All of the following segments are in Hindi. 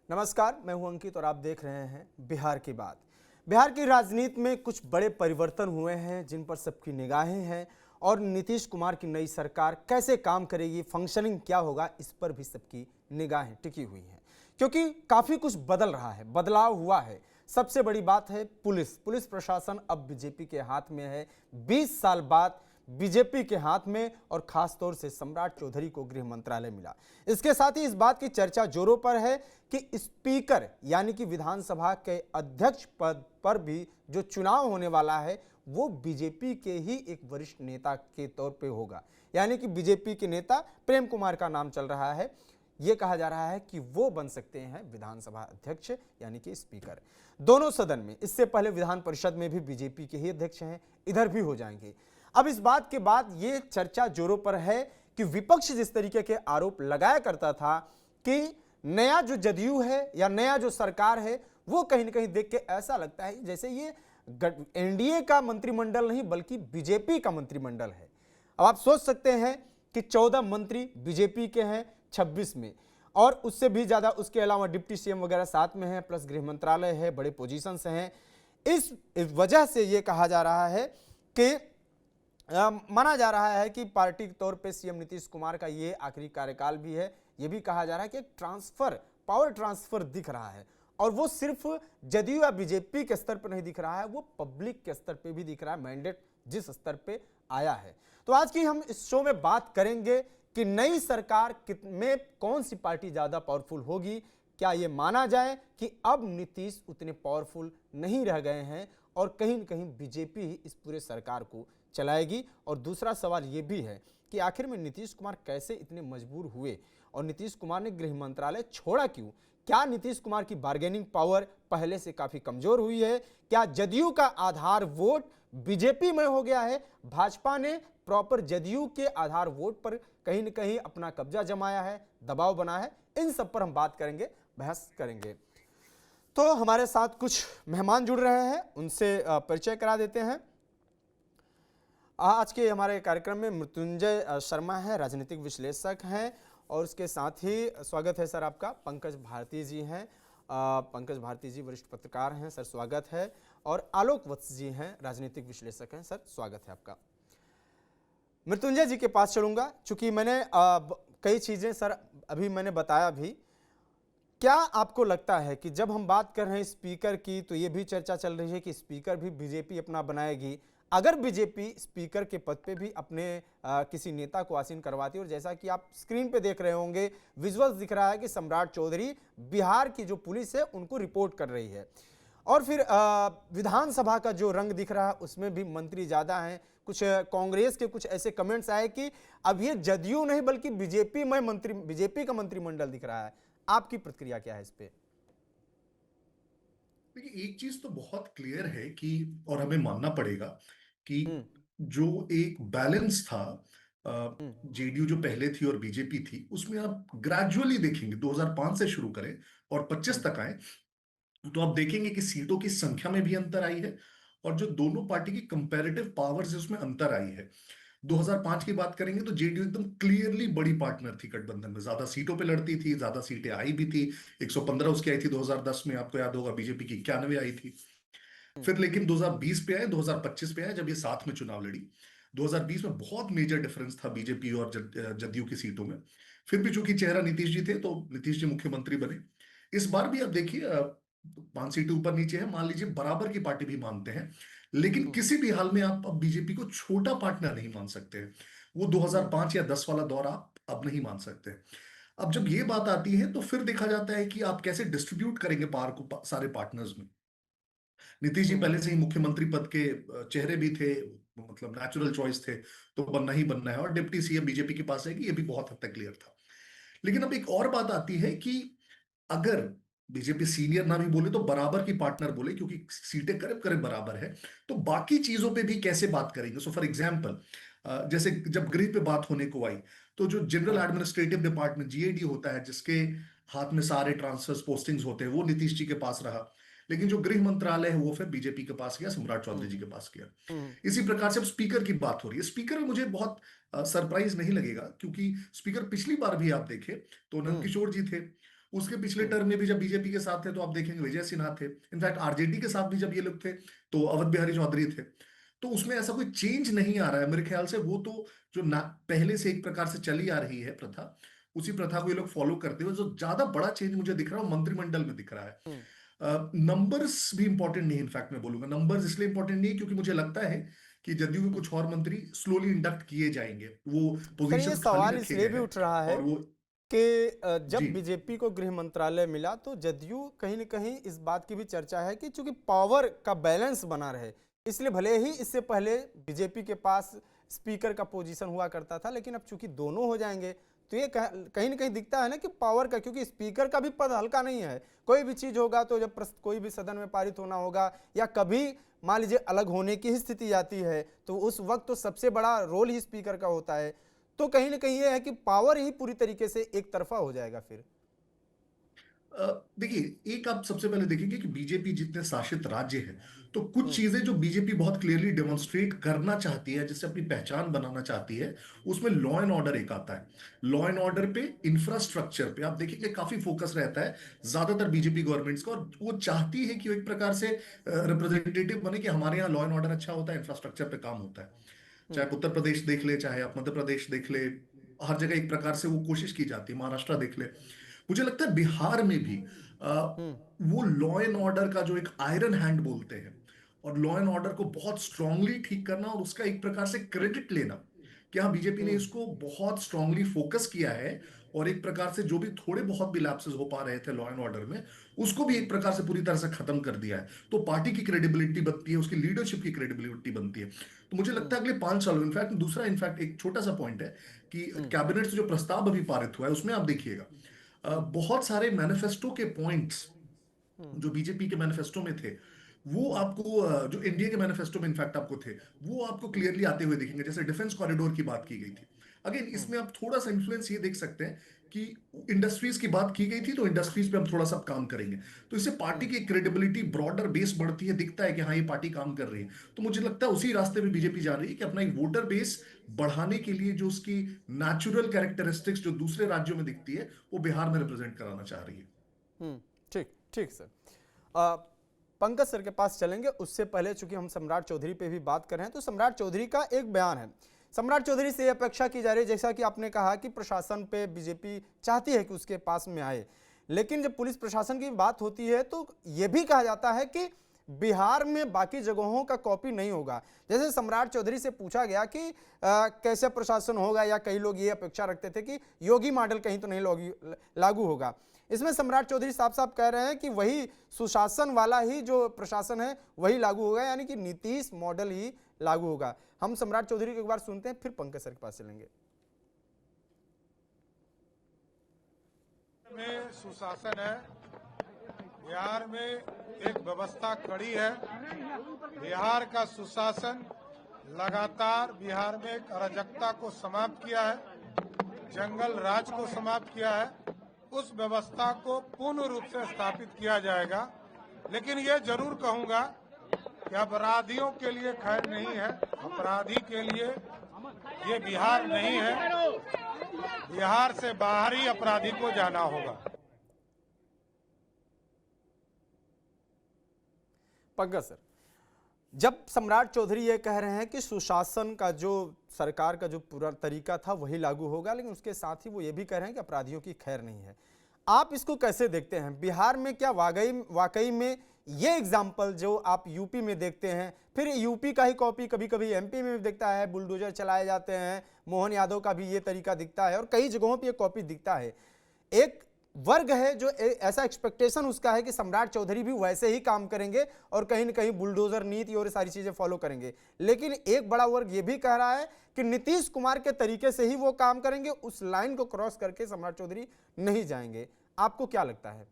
नमस्कार, मैं हूं अंकित और आप देख रहे हैं बिहार की बात। बिहार की राजनीति में कुछ बड़े परिवर्तन हुए हैं जिन पर सबकी निगाहें हैं और नीतीश कुमार की नई सरकार कैसे काम करेगी, फंक्शनिंग क्या होगा, इस पर भी सबकी निगाहें टिकी हुई हैं। क्योंकि काफ़ी कुछ बदल रहा है, बदलाव हुआ है। सबसे बड़ी बात है पुलिस प्रशासन अब बीजेपी के हाथ में है। 20 साल बाद बीजेपी के हाथ में और खास तौर से सम्राट चौधरी को गृह मंत्रालय मिला। इसके साथ ही इस बात की चर्चा जोरों पर है कि स्पीकर यानी कि विधानसभा के अध्यक्ष पद पर भी जो चुनाव होने वाला है वो बीजेपी के ही एक वरिष्ठ नेता के तौर पे होगा। यानी कि बीजेपी के नेता प्रेम कुमार का नाम चल रहा है। ये कहा जा रहा है कि वो बन सकते हैं विधानसभा अध्यक्ष यानी कि स्पीकर दोनों सदन में। इससे पहले विधान परिषद में भी बीजेपी के ही अध्यक्ष हैं, इधर भी हो जाएंगे। अब इस बात के बाद ये चर्चा जोरों पर है कि विपक्ष जिस तरीके के आरोप लगाया करता था कि नया जो जदयू है या नया जो सरकार है वो कहीं ना कहीं देख के ऐसा लगता है जैसे ये एनडीए का मंत्रिमंडल नहीं बल्कि बीजेपी का मंत्रिमंडल है। अब आप सोच सकते हैं कि 14 मंत्री बीजेपी के हैं 26 में, और उससे भी ज़्यादा उसके अलावा डिप्टी सीएम वगैरह साथ में है, प्लस गृह मंत्रालय है, बड़े पोजीशन से हैं। इस वजह से ये कहा जा रहा है कि माना जा रहा है कि पार्टी के तौर पे सीएम नीतीश कुमार का ये आखिरी कार्यकाल भी है। ये भी कहा जा रहा है कि एक पावर ट्रांसफर दिख रहा है, और वो सिर्फ जदयू या बीजेपी के स्तर पर नहीं दिख रहा है, वो पब्लिक के स्तर पे भी दिख रहा है। मैंडेट जिस स्तर पे आया है, तो आज की हम इस शो में बात करेंगे कि नई सरकार में कौन सी पार्टी ज्यादा पावरफुल होगी। क्या ये माना जाए कि अब नीतीश उतने पावरफुल नहीं रह गए हैं और कहीं न कहीं बीजेपी ही इस पूरे सरकार को चलाएगी। और दूसरा सवाल ये भी है कि आखिर में नीतीश कुमार कैसे इतने मजबूर हुए और नीतीश कुमार ने गृह मंत्रालय छोड़ा क्यों। क्या नीतीश कुमार की बार्गेनिंग पावर पहले से काफी कमजोर हुई है? क्या जदयू का आधार वोट बीजेपी में हो गया है? भाजपा ने प्रॉपर जदयू के आधार वोट पर कहीं न कहीं अपना कब्जा जमाया है, दबाव बना है? इन सब पर हम बात करेंगे, बहस करेंगे। तो हमारे साथ कुछ मेहमान जुड़ रहे हैं, उनसे परिचय करा देते हैं। आज के हमारे कार्यक्रम में मृत्युंजय शर्मा हैं, राजनीतिक विश्लेषक हैं, और उसके साथ ही स्वागत है सर आपका पंकज भारती जी हैं। पंकज भारती जी वरिष्ठ पत्रकार हैं, सर स्वागत है। और आलोक वत्स जी हैं, राजनीतिक विश्लेषक हैं, सर स्वागत है आपका। मृत्युंजय जी के पास चलूंगा, चूंकि मैंने कई चीजें सर अभी मैंने बताया भी। क्या आपको लगता है कि जब हम बात कर रहे हैं स्पीकर की, तो ये भी चर्चा चल रही है कि स्पीकर भी बीजेपी अपना बनाएगी। अगर बीजेपी स्पीकर के पद पे भी अपने किसी नेता को आसीन करवाती है, और जैसा कि आप स्क्रीन पे देख रहे होंगे, विजुअल्स दिख रहा है कि सम्राट चौधरी बिहार की जो पुलिस है उनको रिपोर्ट कर रही है, और फिर विधानसभा का जो रंग दिख रहा है उसमें भी मंत्री ज़्यादा हैं। कुछ कांग्रेस के कुछ ऐसे कमेंट्स आए कि अब ये जदयू नहीं बल्कि बीजेपी का मंत्रिमंडल दिख रहा है। आपकी प्रतिक्रिया क्या है इस पे? देखिए, एक चीज तो बहुत क्लियर है कि और हमें मानना पड़ेगा कि हम्म। जो एक बैलेंस था हम्म। जेडीयू जो पहले थी और बीजेपी थी, उसमें आप ग्रेजुअली देखेंगे 2005 से शुरू करें और 25 हम्म। तक आए, तो आप देखेंगे कि सीटों की संख्या में भी अंतर आई है और जो दोनों पार्टी की कंपैरेटिव पावर्स है उसमें अंतर आई है। 2005 की बात करेंगे तो जेडीयू एकदम क्लियरली बड़ी पार्टनर थी गठबंधन में, ज्यादा सीटों पे लड़ती थी, ज्यादा सीटें आई भी थी। 115 उसकी आई थी 2010 में, आपको याद होगा, बीजेपी की 91 आई थी। हम्म। फिर लेकिन 2020 पे आए, 2025 पे आए, जब ये साथ में चुनाव लड़ी। 2020 में बहुत मेजर डिफरेंस था बीजेपी और जदयू की सीटों में। फिर भी चूंकि चेहरा नीतीश जी थे तो नीतीश जी मुख्यमंत्री बने। इस बार भी आप देखिए, 5 सीटें ऊपर नीचे है, मान लीजिए बराबर की पार्टी भी मानते हैं, लेकिन हम्म। किसी भी हाल में आप अब बीजेपी को छोटा पार्टनर नहीं मान सकते हैं। वो हम्म। 2005 या 10 वाला दौर आप अब नहीं मान सकते। अब जब ये बात आती है तो फिर देखा जाता है कि आप कैसे डिस्ट्रीब्यूट करेंगे पावर को सारे पार्टनर्स में। नीतीश जी हम्म। पहले से ही मुख्यमंत्री पद के चेहरे भी थे, मतलब नेचुरल चॉइस थे, तो बनना ही बनना है, और डिप्टी सीएम बीजेपी के पास है कि ये भी बहुत हद तक क्लियर था। लेकिन अब एक और बात आती है कि अगर बीजेपी सीनियर ना भी बोले तो बराबर की पार्टनर बोले, क्योंकि सीटें करीब करीब बराबर है, तो बाकी चीजों पे भी कैसे बात करेंगे। सो फॉर एग्जाम्पल, जैसे जब गृह पे बात होने को आई, तो जो जनरल हम्म। एडमिनिस्ट्रेटिव डिपार्टमेंट जीएडी होता है, जिसके हाथ में सारे ट्रांसफर्स पोस्टिंग्स होते हैं, वो नीतीश जी के पास रहा। लेकिन जो गृह मंत्रालय है वो फिर बीजेपी के पास गया, सम्राट चौधरी जी हम्म। के पास गया। हम्म। इसी प्रकार से अब स्पीकर की बात हो रही है। स्पीकर में मुझे बहुत सरप्राइज नहीं लगेगा, क्योंकि स्पीकर पिछली बार भी आप देखें तो हम्म। नंदकिशोर जी थे। उसके पिछले हम्म। टर्म में भी जब बीजेपी के साथ थे तो आप देखेंगे विजय सिन्हा थे, इनफैक्ट आरजेडी के साथ भी जब ये लोग थे तो अवध बिहारी चौधरी थे। तो उसमें ऐसा कोई चेंज नहीं आ रहा है मेरे ख्याल से। वो तो जो ना पहले से एक प्रकार से चली आ रही है प्रथा, उसी प्रथा को ये लोग फॉलो करते हुए, जो ज्यादा बड़ा चेंज मुझे दिख रहा है वो मंत्रिमंडल में दिख रहा है। हम्म। नंबर्स भी इंपॉर्टेंट नहीं, इनफैक्ट मैं बोलूंगा नंबर्स इसलिए इंपॉर्टेंट नहीं है क्योंकि मुझे लगता है कि जदयू के हम्म। कुछ और मंत्री स्लोली इंडक्ट किए जाएंगे, वो सर, ये पोजीशंस खाली सवाल रखे इसलिए गए भी हैं। उठ रहा है और वो कि जी जब बीजेपी को गृह मंत्रालय मिला तो जदयू कहीं न कहीं इस बात की भी चर्चा है कि चूंकि पावर का बैलेंस बना रहे, इसलिए भले ही इससे पहले बीजेपी के पास स्पीकर का पोजीशन हुआ करता था, लेकिन अब चूंकि दोनों हो जाएंगे तो ये कहीं न कहीं दिखता है ना कि पावर का, क्योंकि स्पीकर का भी पद हल्का नहीं है। कोई भी चीज होगा तो जब कोई भी सदन में पारित होना होगा या कभी मान लीजिए अलग होने की ही स्थिति आती है तो उस वक्त तो सबसे बड़ा रोल ही स्पीकर का होता है। तो कहीं ना कहीं ये है कि पावर ही पूरी तरीके से एक तरफा हो जाएगा फिर। देखिए, एक आप सबसे पहले देखेंगे कि बीजेपी जितने शासित राज्य हैं, तो कुछ हम्म। चीजें जो बीजेपी बहुत क्लियरली डेमोन्स्ट्रेट करना चाहती है, जिससे अपनी पहचान बनाना चाहती है, उसमें लॉ एंड ऑर्डर एक आता है। लॉ एंड ऑर्डर पे, इंफ्रास्ट्रक्चर पे आप देखेंगे काफी फोकस रहता है ज्यादातर बीजेपी गवर्नमेंट्स का, और वो चाहती है कि वो एक प्रकार से रिप्रेजेंटेटिव बने कि हमारे यहाँ लॉ एंड ऑर्डर अच्छा होता है, इंफ्रास्ट्रक्चर पे काम होता है। चाहे हम्म। आप उत्तर प्रदेश देख ले, चाहे आप मध्य प्रदेश देख ले, हर जगह एक प्रकार से वो कोशिश की जाती है। महाराष्ट्र देख ले, मुझे लगता है बिहार में भी हम्म। वो लॉ एंड ऑर्डर का जो एक आयरन हैंड बोलते हैं, और लॉ एंड ऑर्डर को बहुत स्ट्रांगली ठीक करना और उसका एक प्रकार से क्रेडिट लेना कि हाँ बीजेपी ने हम्म। इसको बहुत स्ट्रांगली फोकस किया है, और एक प्रकार से जो भी थोड़े बहुत भी लैप्सेस हो पा रहे थे लॉ एंड ऑर्डर में, उसको भी एक प्रकार से पूरी तरह से खत्म कर दिया है। तो पार्टी की क्रेडिबिलिटी बनती है, उसकी लीडरशिप की क्रेडिबिलिटी बनती है। तो मुझे लगता हम्म। है अगले 5 साल, इनफैक्ट दूसरा, इनफैक्ट एक छोटा सा पॉइंट है कि हम्म। कैबिनेट से जो प्रस्ताव अभी पारित हुआ है उसमें आप देखिएगा हम्म। बहुत सारे मैनिफेस्टो के पॉइंट्स हम्म। जो बीजेपी के मैनिफेस्टो में थे, वो हम्म। आपको जो एनडीए के मैनिफेस्टो में इनफैक्ट आपको थे, वो आपको हम्म। क्लियरली आते हुए दिखेंगे। जैसे डिफेंस कॉरिडोर की बात की गई थी, अगेन हम्म। इसमें आप थोड़ा सा इन्फ्लुएंस ये देख सकते हैं कि इंडस्ट्रीज की बात की गई थी, तो इंडस्ट्रीज पे हम थोड़ा सा काम करेंगे। तो इससे पार्टी हम्म। की क्रेडिबिलिटी, ब्रॉडर बेस बढ़ती है, दिखता है कि हाँ ये पार्टी काम कर रही है। तो मुझे लगता है उसी रास्ते पे बीजेपी जा रही है कि अपना एक वोटर बेस बढ़ाने के लिए जो उसकी नेचुरल कैरेक्टरिस्टिक्स जो दूसरे राज्यों में दिखती है, वो बिहार में हम्म। रिप्रेजेंट कराना चाह रही है। ठीक ठीक सर। अ, पंकज सर के पास चलेंगे, उससे पहले चूंकि हम सम्राट चौधरी पे भी बात कर रहे हैं तो सम्राट चौधरी का एक बयान है। सम्राट चौधरी से अपेक्षा की जा रही है, जैसा कि आपने कहा कि प्रशासन पे बीजेपी चाहती है कि उसके पास में आए, लेकिन जब पुलिस प्रशासन की बात होती है तो यह भी कहा जाता है कि बिहार में बाकी जगहों का कॉपी नहीं होगा। जैसे सम्राट चौधरी से पूछा गया कि कैसे प्रशासन होगा, या कई लोग ये अपेक्षा रखते थे कि योगी मॉडल कहीं तो नहीं लागू होगा। इसमें सम्राट चौधरी साफ साफ कह रहे हैं कि वही सुशासन वाला ही जो प्रशासन है वही लागू होगा, यानी कि नीतीश मॉडल ही लागू होगा। हम सम्राट चौधरी को एक बार सुनते हैं, फिर पंकज सर के पास चलेंगे। में सुशासन है, बिहार में एक व्यवस्था कड़ी है। बिहार का सुशासन लगातार बिहार में एक अराजकता को समाप्त किया है, जंगल राज को समाप्त किया है। उस व्यवस्था को पूर्ण रूप से स्थापित किया जाएगा। लेकिन ये जरूर कहूंगा कि अपराधियों के लिए खैर नहीं है, अपराधी के लिए ये बिहार नहीं है। बिहार से बाहर ही अपराधी को जाना होगा। पंकज सर, जब सम्राट चौधरी ये कह रहे हैं कि सुशासन का जो सरकार का जो पूरा तरीका था वही लागू होगा, लेकिन उसके साथ ही वो ये भी कह रहे हैं कि अपराधियों की खैर नहीं है, आप इसको कैसे देखते हैं? बिहार में क्या वाकई में ये एग्जाम्पल जो आप यूपी में देखते हैं, फिर यूपी का ही कॉपी कभी कभी एमपी में भी दिखता है, बुलडोजर चलाए जाते हैं, मोहन यादव का भी ये तरीका दिखता है और कई जगहों पर ये कॉपी दिखता है। एक वर्ग है जो ऐसा एक्सपेक्टेशन उसका है कि सम्राट चौधरी भी वैसे ही काम करेंगे और कहीं ना कहीं बुलडोजर नीति और सारी चीजें फॉलो करेंगे, लेकिन एक बड़ा वर्ग ये भी कह रहा है कि नीतीश कुमार के तरीके से ही वो काम करेंगे, उस लाइन को क्रॉस करके सम्राट चौधरी नहीं जाएंगे। आपको क्या लगता है?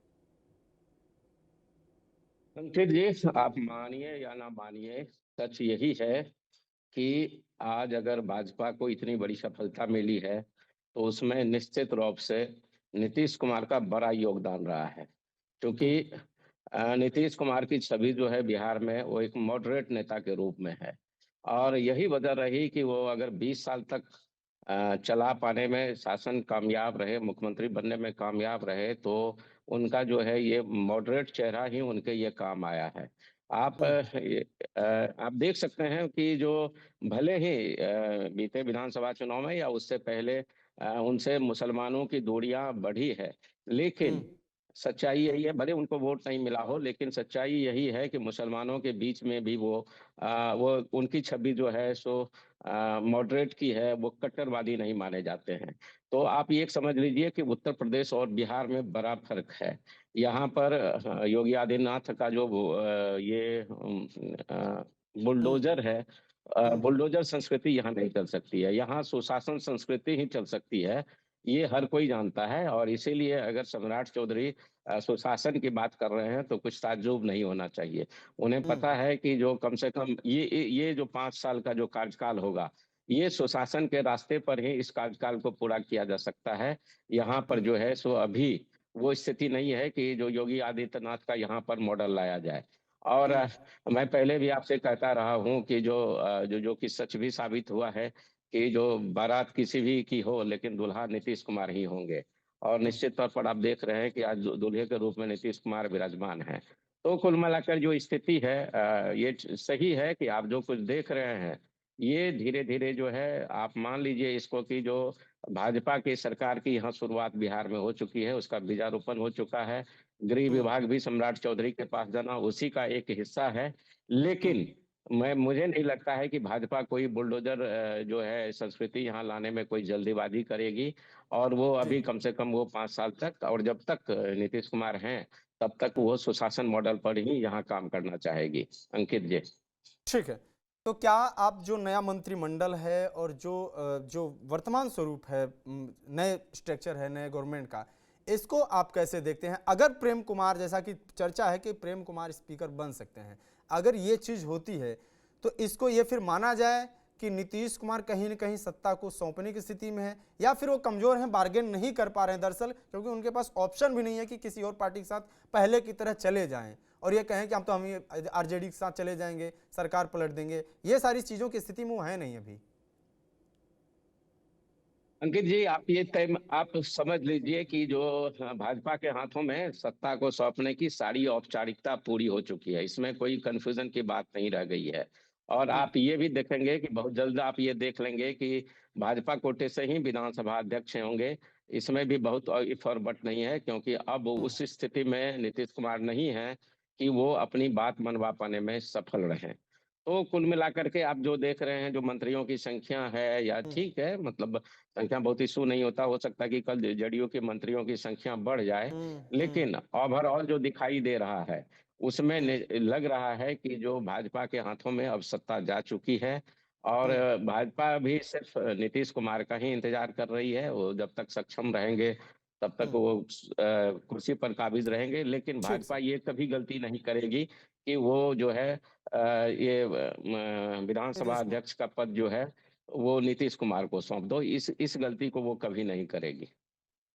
अंकित जी, आप मानिए या ना मानिए, सच यही है कि आज अगर भाजपा को इतनी बड़ी सफलता मिली है तो उसमें निश्चित रूप से नीतीश कुमार का बड़ा योगदान रहा है। क्योंकि नीतीश कुमार की छवि जो है बिहार में, वो एक मॉडरेट नेता के रूप में है, और यही वजह रही कि वो अगर 20 साल तक चला पाने में शासन कामयाब रहे, मुख्यमंत्री बनने में कामयाब रहे, तो उनका जो है ये मॉडरेट चेहरा ही उनके ये काम आया है। आप आप देख सकते हैं कि जो भले ही बीते विधानसभा चुनाव में या उससे पहले उनसे मुसलमानों की दूरियां बढ़ी है, लेकिन सच्चाई यही है, भले उनको वोट नहीं मिला हो, लेकिन सच्चाई यही है कि मुसलमानों के बीच में भी वो उनकी छवि जो है सो मॉडरेट की है, वो कट्टरवादी नहीं माने जाते हैं। तो आप ये समझ लीजिए कि उत्तर प्रदेश और बिहार में बड़ा फर्क है। यहाँ पर योगी आदित्यनाथ का जो बुलडोजर है, बुलडोजर संस्कृति यहाँ नहीं चल सकती है, यहाँ सुशासन संस्कृति ही चल सकती है। ये हर कोई जानता है, और इसीलिए अगर सम्राट चौधरी सुशासन की बात कर रहे हैं तो कुछ ताज्जुब नहीं होना चाहिए। उन्हें पता है कि जो कम से कम ये जो 5 साल का जो कार्यकाल होगा, ये सुशासन के रास्ते पर ही इस कार्यकाल को पूरा किया जा सकता है। यहाँ पर जो है सो अभी वो स्थिति नहीं है कि जो योगी आदित्यनाथ का यहाँ पर मॉडल लाया जाए। और मैं पहले भी आपसे कहता रहा हूँ कि जो कि सच भी साबित हुआ है कि जो बारात किसी भी की हो, लेकिन दूल्हा नीतीश कुमार ही होंगे। और निश्चित तौर पर आप देख रहे हैं कि आज दूल्हे के रूप में नीतीश कुमार विराजमान है। तो कुल मिलाकर जो स्थिति है, ये सही है कि आप जो कुछ देख रहे हैं, ये धीरे धीरे जो है आप मान लीजिए इसको कि जो भाजपा की सरकार की यहाँ शुरुआत बिहार में हो चुकी है, उसका बीजारोपण हो चुका है। गृह विभाग भी सम्राट चौधरी के पास जाना उसी का एक हिस्सा है। लेकिन मुझे नहीं लगता है कि भाजपा कोई बुलडोजर जो है संस्कृति यहाँ लाने में कोई जल्दीबाजी करेगी। और वो जी अभी कम से कम वो 5 साल तक, और जब तक नीतीश कुमार हैं तब तक वो सुशासन मॉडल पर ही यहाँ काम करना चाहेगी। अंकित जी। ठीक है। तो क्या आप जो नया मंत्रिमंडल है और जो वर्तमान स्वरूप है, नए स्ट्रक्चर है नए गवर्नमेंट का, इसको आप कैसे देखते हैं? अगर प्रेम कुमार, जैसा कि चर्चा है कि प्रेम कुमार स्पीकर बन सकते हैं, अगर ये चीज़ होती है तो इसको ये फिर माना जाए कि नीतीश कुमार कहीं न कहीं सत्ता को सौंपने की स्थिति में है, या फिर वो कमज़ोर हैं, बार्गेन नहीं कर पा रहे हैं दरअसल, क्योंकि उनके पास ऑप्शन भी नहीं है कि किसी और पार्टी के साथ पहले की तरह चले जाएं और ये कहें कि हम आरजेडी के साथ चले जाएंगे, सरकार पलट देंगे। ये सारी चीज़ों की स्थिति में वो है नहीं अभी। अंकित जी, आप समझ लीजिए कि जो भाजपा के हाथों में सत्ता को सौंपने की सारी औपचारिकता पूरी हो चुकी है, इसमें कोई कंफ्यूजन की बात नहीं रह गई है। और आप ये भी देखेंगे कि बहुत जल्द आप ये देख लेंगे कि भाजपा कोटे से ही विधानसभा अध्यक्ष होंगे। इसमें भी बहुत इफ और बट नहीं है, क्योंकि अब उस स्थिति में नीतीश कुमार नहीं है कि वो अपनी बात मनवा पाने में सफल रहे। तो कुल मिलाकर के आप जो देख रहे हैं, जो मंत्रियों की संख्या है, या ठीक है, मतलब संख्या बहुत इशू नहीं होता, हो सकता है कि कल जेडीयू के मंत्रियों की संख्या बढ़ जाए, लेकिन ओवरऑल जो दिखाई दे रहा है उसमें लग रहा है कि जो भाजपा के हाथों में अब सत्ता जा चुकी है। और भाजपा भी सिर्फ नीतीश कुमार का ही इंतजार कर रही है। वो जब तक सक्षम रहेंगे तब तक वो कुर्सी पर काबिज रहेंगे, लेकिन ठीक भाजपा सर। ये कभी गलती नहीं करेगी कि वो जो है ये विधानसभा नीतीश कुमार। अध्यक्ष का पद जो है वो नीतीश कुमार को सौंप दो, इस गलती को वो कभी नहीं करेगी।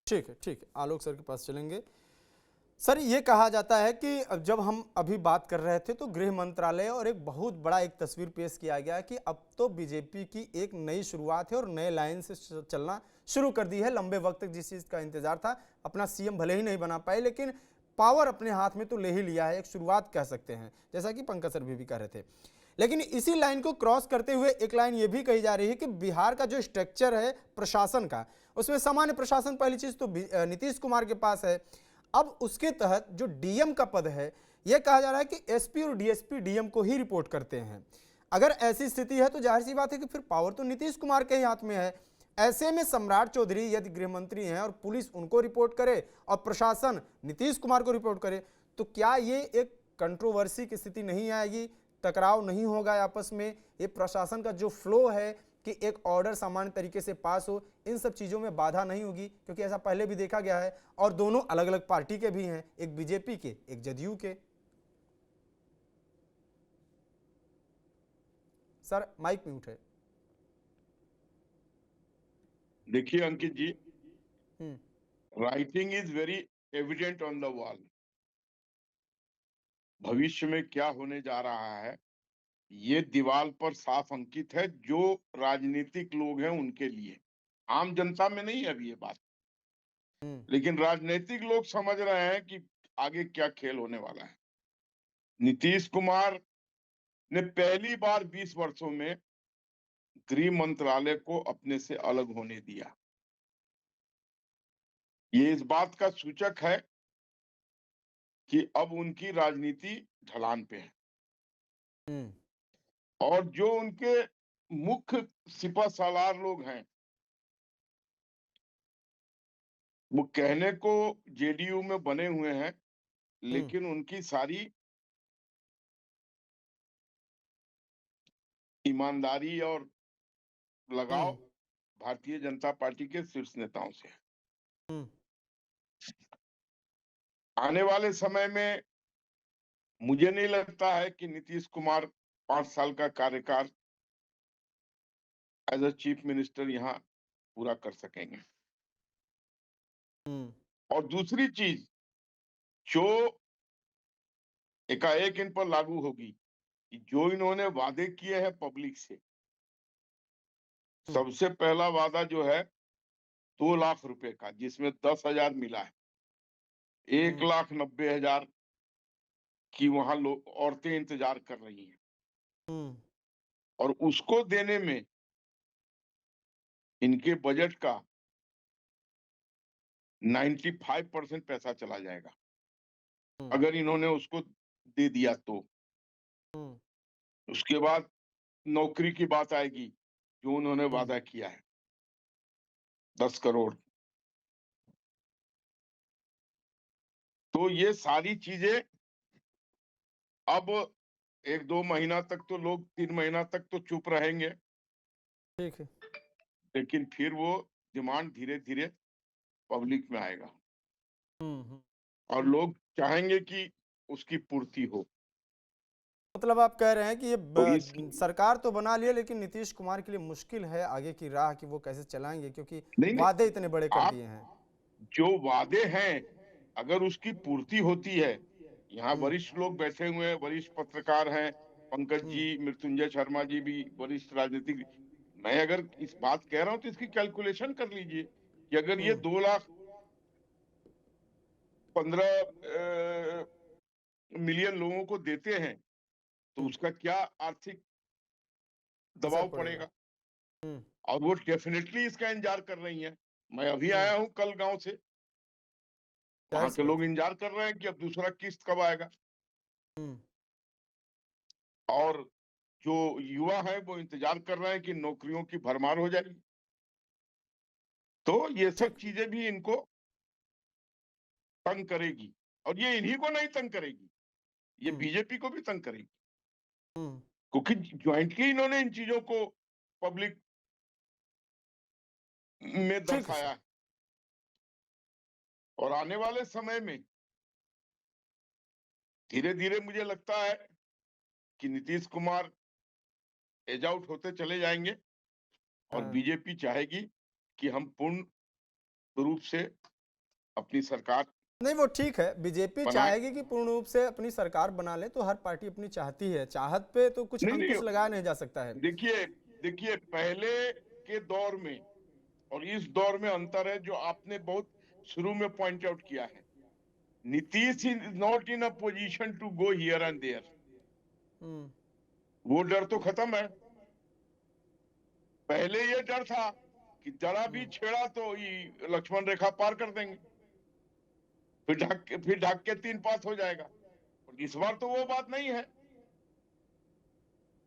ठीक है, ठीक है, आलोक सर के पास चलेंगे। सर, ये कहा जाता है कि जब हम अभी बात कर रहे थे तो गृह मंत्रालय और एक बहुत बड़ा एक तस्वीर पेश किया गया कि अब तो बीजेपी की एक नई शुरुआत है और नए लाइन से चलना शुरू कर दी है। लंबे वक्त तक जिस चीज़ का इंतजार था, अपना सीएम भले ही नहीं बना पाए, लेकिन पावर अपने हाथ में तो ले ही लिया है, एक शुरुआत कह सकते हैं, जैसा कि पंकज सर भी कह रहे थे। लेकिन इसी लाइन को क्रॉस करते हुए एक लाइन ये भी कही जा रही है कि बिहार का जो स्ट्रक्चर है प्रशासन का, उसमें सामान्य प्रशासन पहली चीज़ तो नीतीश कुमार के पास है। अब उसके तहत जो डीएम का पद है, यह कहा जा रहा है कि एसपी और डीएसपी डीएम को ही रिपोर्ट करते हैं। अगर ऐसी स्थिति है तो जाहिर सी बात है कि फिर पावर तो नीतीश कुमार के ही हाथ में है। ऐसे में सम्राट चौधरी यदि गृह मंत्री हैं और पुलिस उनको रिपोर्ट करे और प्रशासन नीतीश कुमार को रिपोर्ट करे, तो क्या ये एक कंट्रोवर्सी की स्थिति नहीं आएगी? टकराव नहीं होगा आपस में? ये प्रशासन का जो फ्लो है कि एक ऑर्डर सामान्य तरीके से पास हो, इन सब चीज़ों में बाधा नहीं होगी? क्योंकि ऐसा पहले भी देखा गया है और दोनों अलग अलग पार्टी के भी हैं, एक बीजेपी के, एक जदयू के। सर माइक म्यूट है। देखिए Ankit ji, writing is very evident on the wall. भविष्य में क्या होने जा रहा है ये दीवार पर साफ अंकित है, जो राजनीतिक लोग हैं उनके लिए। आम जनता में नहीं है अभी ये बात, हम्म, लेकिन राजनीतिक लोग समझ रहे हैं कि आगे क्या खेल होने वाला है। नीतीश कुमार ने पहली बार 20 वर्षों में गृह मंत्रालय को अपने से अलग होने दिया। ये इस बात का सूचक है कि अब उनकी राजनीति ढलान पे है हम्म, और जो उनके मुख्य सिपहसालार लोग हैं, वो कहने को जेडीयू में बने हुए हैं, लेकिन उनकी सारी ईमानदारी और लगाव हम्म, भारतीय जनता पार्टी के शीर्ष नेताओं से है। हम्म, आने वाले समय में मुझे नहीं लगता है कि नीतीश कुमार 5 साल का कार्यकाल एज अ चीफ मिनिस्टर यहाँ पूरा कर सकेंगे। हम्म, और दूसरी चीज जो एकाएक इन पर लागू होगी कि जो इन्होंने वादे किए हैं पब्लिक से, सबसे पहला वादा जो है 2 लाख रुपए का, जिसमें 10,000 मिला है, 1,90,000 की वहां लोग औरतें इंतजार कर रही हैं, हम्म, और उसको देने में इनके बजट का 95% पैसा चला जाएगा अगर इन्होंने उसको दे दिया तो। हम्म, उसके बाद नौकरी की बात आएगी, जो उन्होंने वादा किया है 10 करोड़। तो ये सारी चीजें अब 1-2 महीना तक तो लोग, 3 महीना तक तो चुप रहेंगे, ठीक है। लेकिन फिर वो डिमांड धीरे धीरे पब्लिक में आएगा हम्म। और लोग चाहेंगे कि उसकी पूर्ति हो। मतलब आप कह रहे हैं कि ये तो इस सरकार तो बना लिया, लेकिन नीतीश कुमार के लिए मुश्किल है आगे की राह कि वो कैसे चलाएंगे, क्योंकि नहीं नहीं, वादे इतने बड़े कर आप दिए हैं। जो वादे हैं अगर उसकी पूर्ति होती है, यहाँ हम्म, वरिष्ठ लोग बैठे हुए हैं, वरिष्ठ पत्रकार हैं, पंकज हम्म, जी, मृत्युंजय शर्मा जी भी वरिष्ठ राजनीतिक। मैं अगर इस बात कह रहा हूं तो इसकी कैलकुलेशन कर लीजिए कि अगर ये हम्म, 2,15,000,000 लोगों को देते हैं तो हम्म, उसका क्या आर्थिक असर दबाव पड़ेगा। पड़ेगा। हम्म, और वो डेफिनेटली इसका इंतजार कर रही हैं। मैं अभी हम्म, आया हूं कल गांव से, जाहिर वहां सी के बात लोग है। इंतजार कर रहे हैं कि अब दूसरा किस्त कब आएगा। हम्म, और जो युवा है वो इंतजार कर रहे हैं कि नौकरियों की भरमार हो जाएगी। तो ये सब ठीक। चीजें भी इनको तंग करेगी, और ये इन्हीं को नहीं तंग करेगी, ये हम्म, बीजेपी को भी तंग करेगी, हम्म, क्योंकि ज्वाइंटली इन्होंने इन चीजों को पब्लिक में ठीक है दर्शाया सर। है। और आने वाले समय में धीरे धीरे मुझे लगता है कि नीतीश कुमार एज आउट होते चले जाएंगे और हाँ। बीजेपी चाहेगी कि हम पूर्ण रूप से अपनी सरकार नहीं, वो ठीक है, बीजेपी बनाए। चाहेगी कि पूर्ण रूप से अपनी सरकार बना ले, तो हर पार्टी अपनी चाहती है, चाहत पे तो कुछ नहीं अंकुश नहीं, लगाया नहीं जा सकता है। देखिए देखिए, पहले के दौर में और इस दौर में अंतर है, जो आपने बहुत शुरू में पॉइंट आउट किया है। Nitish is not in a position to go here and there. Hmm, वो डर तो खत्म है। पहले ये डर था कि जरा भी छेड़ा तो ये लक्ष्मण रेखा पार कर देंगे, फिर ढक के 3 पास हो जाएगा। और इस बार तो वो बात नहीं है।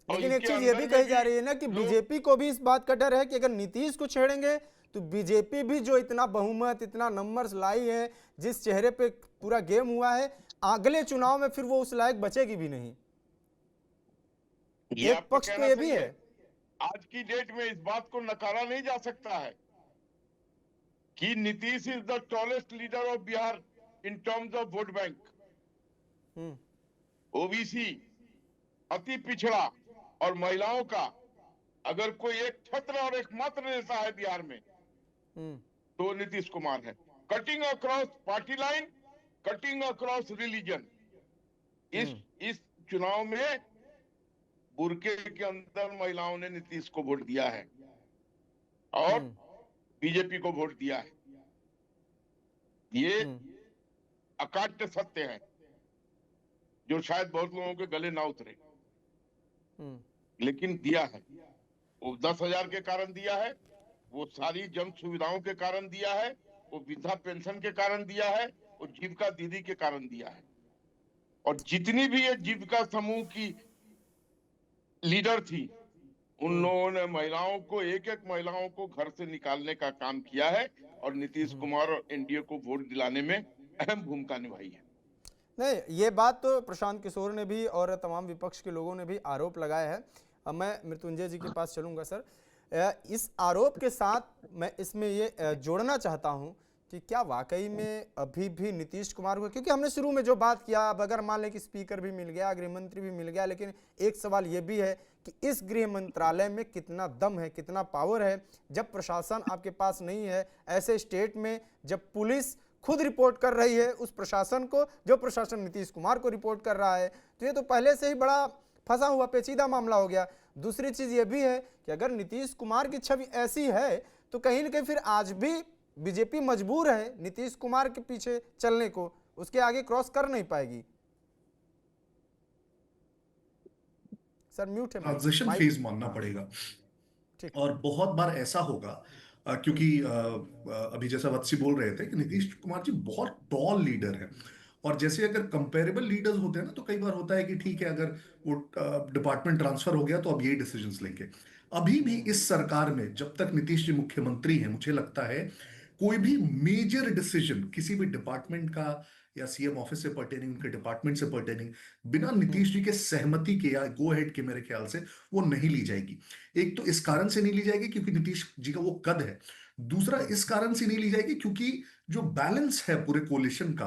और लेकिन एक इसके चीज ये अंदर भी में कही जा भी रही है ना कि लोग, बीजेपी को भी इस बात का डर है कि अगर नीतीश को छेड़ेंगे तो बीजेपी भी जो इतना बहुमत, इतना नंबर्स लाई है, जिस चेहरे पे पूरा गेम हुआ है, अगले चुनाव में फिर वो उस लायक बचेगी भी नहीं। ये एक आपका पक्ष तो कहना ये भी सही है। है। आज की डेट में इस बात को नकारा नहीं जा सकता है कि Nitish is the tallest leader of Bihar in terms of vote bank. Hmm, OBC, अति पिछड़ा और महिलाओं का अगर कोई एक छत्र और एकमात्र नेता है बिहार में, हम्म, तो नीतीश कुमार है। Cutting across party line, cutting across religion. इस हम्म, इस चुनाव में बुरके के अंदर महिलाओं ने नीतीश को वोट दिया है। और हम्म, बीजेपी को वोट दिया है। ये हम्म, अकाट्य सत्य है जो शायद बहुत लोगों के गले ना उतरे, हम्म, लेकिन दिया है। वो 10,000 के कारण दिया है, वो सारी जन सुविधाओं के कारण दिया है, वो वृद्धा पेंशन के कारण दिया है, वो जीविका दीदी के कारण दिया है। और जितनी भी ये जीविका समूह की लीडर थी, उन लोगों ने महिलाओं को, एक एक महिलाओं को घर से निकालने का काम किया है और नीतीश कुमार और एनडीए को वोट दिलाने में अहम भूमिका निभाई है। नहीं, ये बात तो प्रशांत किशोर ने भी और तमाम विपक्ष के लोगों ने भी आरोप लगाया है। अब मैं मृत्युंजय जी के पास चलूंगा। सर, इस आरोप के साथ मैं इसमें ये जोड़ना चाहता हूं कि क्या वाकई में अभी भी नीतीश कुमार को, क्योंकि हमने शुरू में जो बात किया, अब अगर मान लें कि स्पीकर भी मिल गया, गृह मंत्री भी मिल गया, लेकिन एक सवाल ये भी है कि इस गृह मंत्रालय में कितना दम है, कितना पावर है, जब प्रशासन आपके पास नहीं है, ऐसे स्टेट में जब पुलिस खुद रिपोर्ट कर रही है उस प्रशासन को, जो प्रशासन नीतीश कुमार को रिपोर्ट कर रहा है, तो ये तो पहले से ही बड़ा फंसा हुआ पेचीदा मामला हो गया। दूसरी चीज ये भी है कि अगर नीतीश कुमार की छवि ऐसी है तो कहीं ना कहीं फिर आज भी बीजेपी मजबूर है नीतीश कुमार के पीछे चलने को, उसके आगे क्रॉस कर नहीं पाएगी। सर म्यूट है ट्रांजिशन माइक। फेज मानना पड़ेगा। ठीक। और बहुत बार ऐसा होगा क्योंकि अभी जैसा वत्सी बोल रहे थे कि नीतीश कुमार जी बहुत टॉल लीडर है, और जैसे अगर कंपेरेबल लीडर्स होते हैं ना, तो कई बार होता है कि ठीक है, अगर वो डिपार्टमेंट ट्रांसफर हो गया तो अब यही डिसीजंस लेंगे। अभी भी इस सरकार में जब तक नीतीश जी मुख्यमंत्री हैं, मुझे लगता है कोई भी मेजर डिसीजन किसी भी डिपार्टमेंट का या सीएम ऑफिस से पर्टेनिंग, उनके डिपार्टमेंट से पर्टेनिंग, बिना नीतीश जी के सहमति के या गो हेड के, मेरे ख्याल से वो नहीं ली जाएगी। एक तो इस कारण से नहीं ली जाएगी क्योंकि नीतीश जी का वो कद है। दूसरा, इस कारण से नहीं ली जाएगी क्योंकि जो बैलेंस है पूरे कोलिशन का,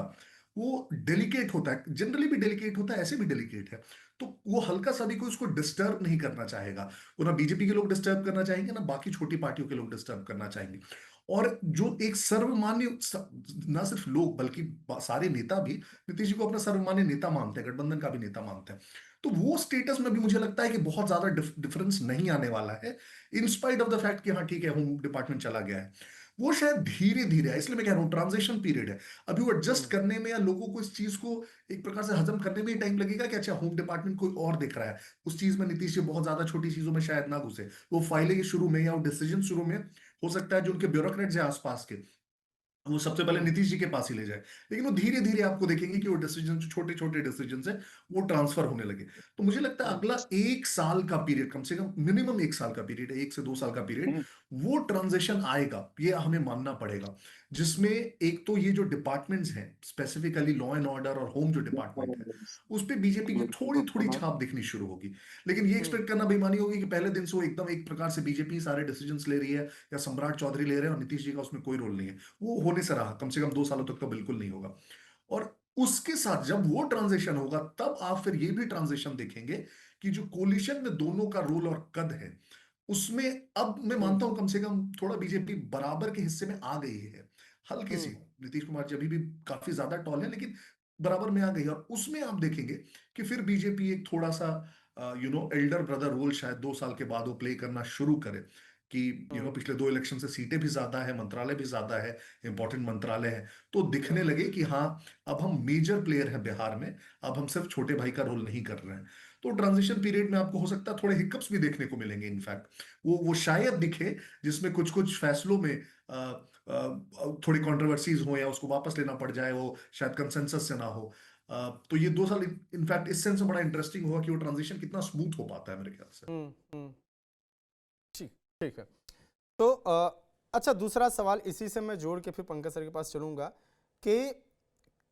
वो डेलिकेट होता है, जनरली भी डेलिकेट होता है, ऐसे भी डेलिकेट है। तो वो हल्का सा भी कोई उसको डिस्टर्ब नहीं करना चाहेगा। वो ना बीजेपी के लोग डिस्टर्ब करना चाहेंगे, ना बाकी छोटी पार्टियों के लोग डिस्टर्ब करना चाहेंगे। और जो एक सर्वमान्य, ना सिर्फ लोग बल्कि सारे नेता भी नीतीश जी को अपना सर्वमान्य नेता मानते हैं, गठबंधन का भी नेता मानते हैं। तो वो स्टेटस में भी मुझे लगता है कि बहुत ज्यादा डिफरेंस नहीं आने वाला है, in spite of the fact कि हाँ ठीक है, होम डिपार्टमेंट चला गया है। वो शायद धीरे धीरे है, इसलिए मैं कह रहा हूँ ट्रांजिशन पीरियड है। अभी वो एडजस्ट करने में या लोगों को इस चीज को एक प्रकार से हजम करने में ही टाइम लगेगा कि अच्छा, होम डिपार्टमेंट कोई और देख रहा है। उस चीज में नीतीश जी बहुत ज्यादा छोटी चीजों में शायद ना घुसे, वो फाइलें शुरू में या वो डिसीजन शुरू में हो सकता है जो उनके ब्यूरोक्रेट्स हैं आसपास के, वो सबसे पहले नीतीश जी के पास ही ले जाए। लेकिन वो धीरे धीरे आपको देखेंगे कि वो डिसीजन, जो छोटे छोटे डिसीजन है, वो ट्रांसफर होने लगे। तो मुझे लगता है अगला 1 साल का पीरियड, कम से कम मिनिमम 1 साल का पीरियड है, 1 से 2 साल का पीरियड, वो ट्रांजिशन आएगा, ये हमें मानना पड़ेगा। जिसमें एक तो ये जो डिपार्टमेंट्स हैं, स्पेसिफिकली लॉ एंड ऑर्डर और होम जो डिपार्टमेंट है, उस पर बीजेपी की थोड़ी थोड़ी छाप दिखनी शुरू होगी। लेकिन ये एक्सपेक्ट करना बेईमानी होगी कि पहले दिन से वो एकदम एक प्रकार से बीजेपी सारे डिसीजंस ले रही है या सम्राट चौधरी ले रहे हैं और नीतीश जी का उसमें कोई रोल नहीं है। वो होने से रहा, कम से कम 2 सालों तक तो बिल्कुल नहीं होगा। और उसके साथ जब वो ट्रांजिशन होगा, तब आप फिर ये भी ट्रांजिशन देखेंगे कि जो कोलिशन में दोनों का रोल और कद है, उसमें अब मैं मानता हूं कम से कम थोड़ा बीजेपी बराबर के हिस्से में आ गई है, हल्की सी। नीतीश कुमार जी अभी भी काफी ज्यादा टॉल है, लेकिन बराबर में आ गई है। और उसमें आप देखेंगे कि फिर बीजेपी एक थोड़ा सा एल्डर ब्रदर रोल शायद 2 साल के बाद वो प्ले करना शुरू करे कि पिछले 2 इलेक्शन से सीटें भी ज्यादा है, मंत्रालय भी ज्यादा है, इंपॉर्टेंट मंत्रालय है, तो दिखने लगे कि हाँ, अब हम मेजर प्लेयर हैं बिहार में, अब हम सिर्फ छोटे भाई का रोल नहीं कर रहे हैं। तो ट्रांजिशन पीरियड में आपको हो सकता है थोड़े हिकअप्स भी देखने को मिलेंगे। इनफैक्ट वो शायद दिखे जिसमें कुछ कुछ फैसलों में थोड़ी कंट्रोवर्सीज हो या उसको वापस लेना पड़ जाए, वो शायद कंसेंसस से ना हो। तो ये 2 साल इनफैक्ट इस सेंस में बड़ा इंटरेस्टिंग होगा कि वो ट्रांजिशन कितना स्मूथ हो पाता है मेरे ख्याल से। ठीक, ठीक है। तो अच्छा, दूसरा सवाल इसी से मैं जोड़ के फिर पंकज सर के पास चलूंगा कि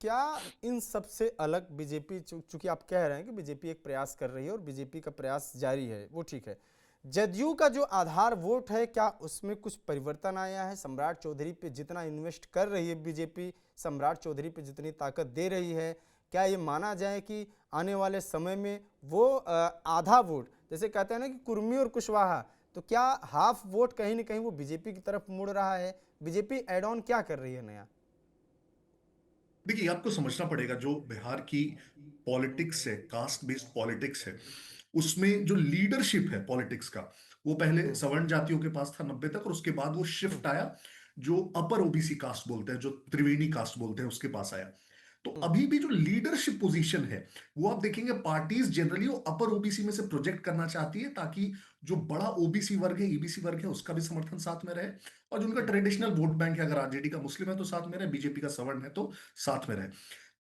क्या इन सब से अलग बीजेपी, चूंकि आप कह रहे हैं कि बीजेपी एक प्रयास कर रही है और बीजेपी का प्रयास जारी है, वो ठीक है, जदयू का जो आधार वोट है, क्या उसमें कुछ परिवर्तन आया है? सम्राट चौधरी पे जितना इन्वेस्ट कर रही है बीजेपी, सम्राट चौधरी पे जितनी ताकत दे रही है, क्या ये माना जाए कि आने वाले समय में वो आधा वोट, जैसे कहते हैं ना कि कुर्मी और कुशवाहा, तो क्या हाफ वोट कहीं ना कहीं वो बीजेपी की तरफ मुड़ रहा है? बीजेपी एड ऑन क्या कर रही है नया? देखिए, आपको समझना पड़ेगा जो बिहार की पॉलिटिक्स है, कास्ट बेस्ड पॉलिटिक्स है, उसमें जो लीडरशिप है पॉलिटिक्स का, वो पहले सवर्ण जातियों के पास था 90 तक, और उसके बाद वो शिफ्ट आया जो अपर ओबीसी कास्ट बोलते हैं, जो त्रिवेणी कास्ट बोलते हैं, उसके पास आया। तो अभी भी जो लीडरशिप पोजीशन है वो आप देखेंगे पार्टीज जनरली वो अपर ओबीसी में से प्रोजेक्ट करना चाहती है, ताकि जो बड़ा ओबीसी वर्ग है, ईबीसी वर्ग है, उसका भी समर्थन साथ में रहे, और जो उनका ट्रेडिशनल वोट बैंक है, अगर आरजेडी का मुस्लिम है तो साथ में रहे, बीजेपी का सवर्ण है तो साथ में रहे।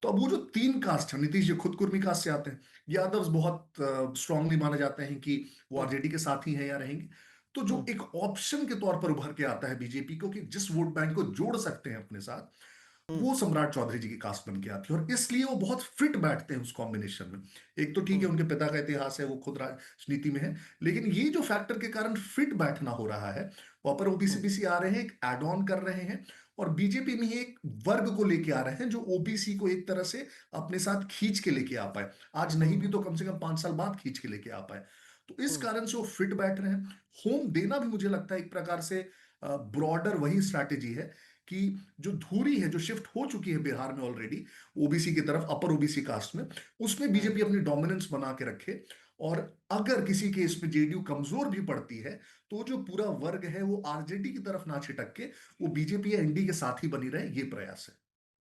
तो अब वो जो तीन कास्ट है, नीतीश जी खुद कुर्मी कास्ट से आते हैं, यादव बहुत स्ट्रांगली माने जाते हैं कि वो आरजेडी के साथ ही हैं या रहेंगे। तो जो एक ऑप्शन के तौर पर उभर के आता है बीजेपी को कि जिस वोट बैंक को जोड़ सकते हैं अपने साथ, वो सम्राट चौधरी जी की कास्ट बन के आती है, और इसलिए वो बहुत फिट बैठते हैं उस कॉम्बिनेशन में। एक तो ठीक है उनके पिता का इतिहास है, वो खुद राजनीति में है, लेकिन ये जो फैक्टर के कारण फिट बैठना हो रहा है, अपर ओबीसी आ रहे हैं, एक एड ऑन कर रहे हैं, और बीजेपी में ही एक वर्ग को लेके आ रहे हैं जो ओबीसी को एक तरह से अपने साथ खींच के लेके आ पाए, आज नहीं भी तो कम से कम 5 साल बाद खींच के लेके आ पाए। तो इस कारण से वो फिट बैठ रहे हैं। होम देना भी मुझे लगता है एक प्रकार से ब्रॉडर वही स्ट्रैटेजी है कि जो धुरी है, जो शिफ्ट हो चुकी है बिहार में ऑलरेडी ओबीसी की तरफ, अपर ओबीसी कास्ट में, उसमें बीजेपी अपनी डोमिनेंस बना के रखे, और अगर किसी केस में जेडीयू कमजोर भी पड़ती है तो जो पूरा वर्ग है वो आरजेडी की तरफ ना छिटक के वो बीजेपी या एनडी के साथ ही बनी रहे, ये प्रयास है।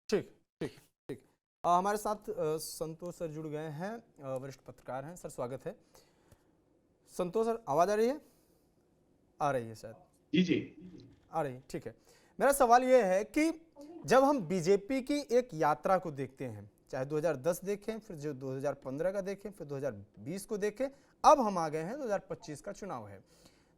ठीक ठीक ठीक। हमारे साथ संतोष सर जुड़ गए हैं, वरिष्ठ पत्रकार हैं। सर स्वागत है। संतोष सर, आवाज आ रही है? आ रही है शायद। जी जी आ रही है, ठीक है। मेरा सवाल यह है कि जब हम बीजेपी की एक यात्रा को देखते हैं, चाहे 2010 देखें, फिर जो 2015 का देखें, फिर 2020 को देखें, अब हम आ गए हैं 2025 का चुनाव है।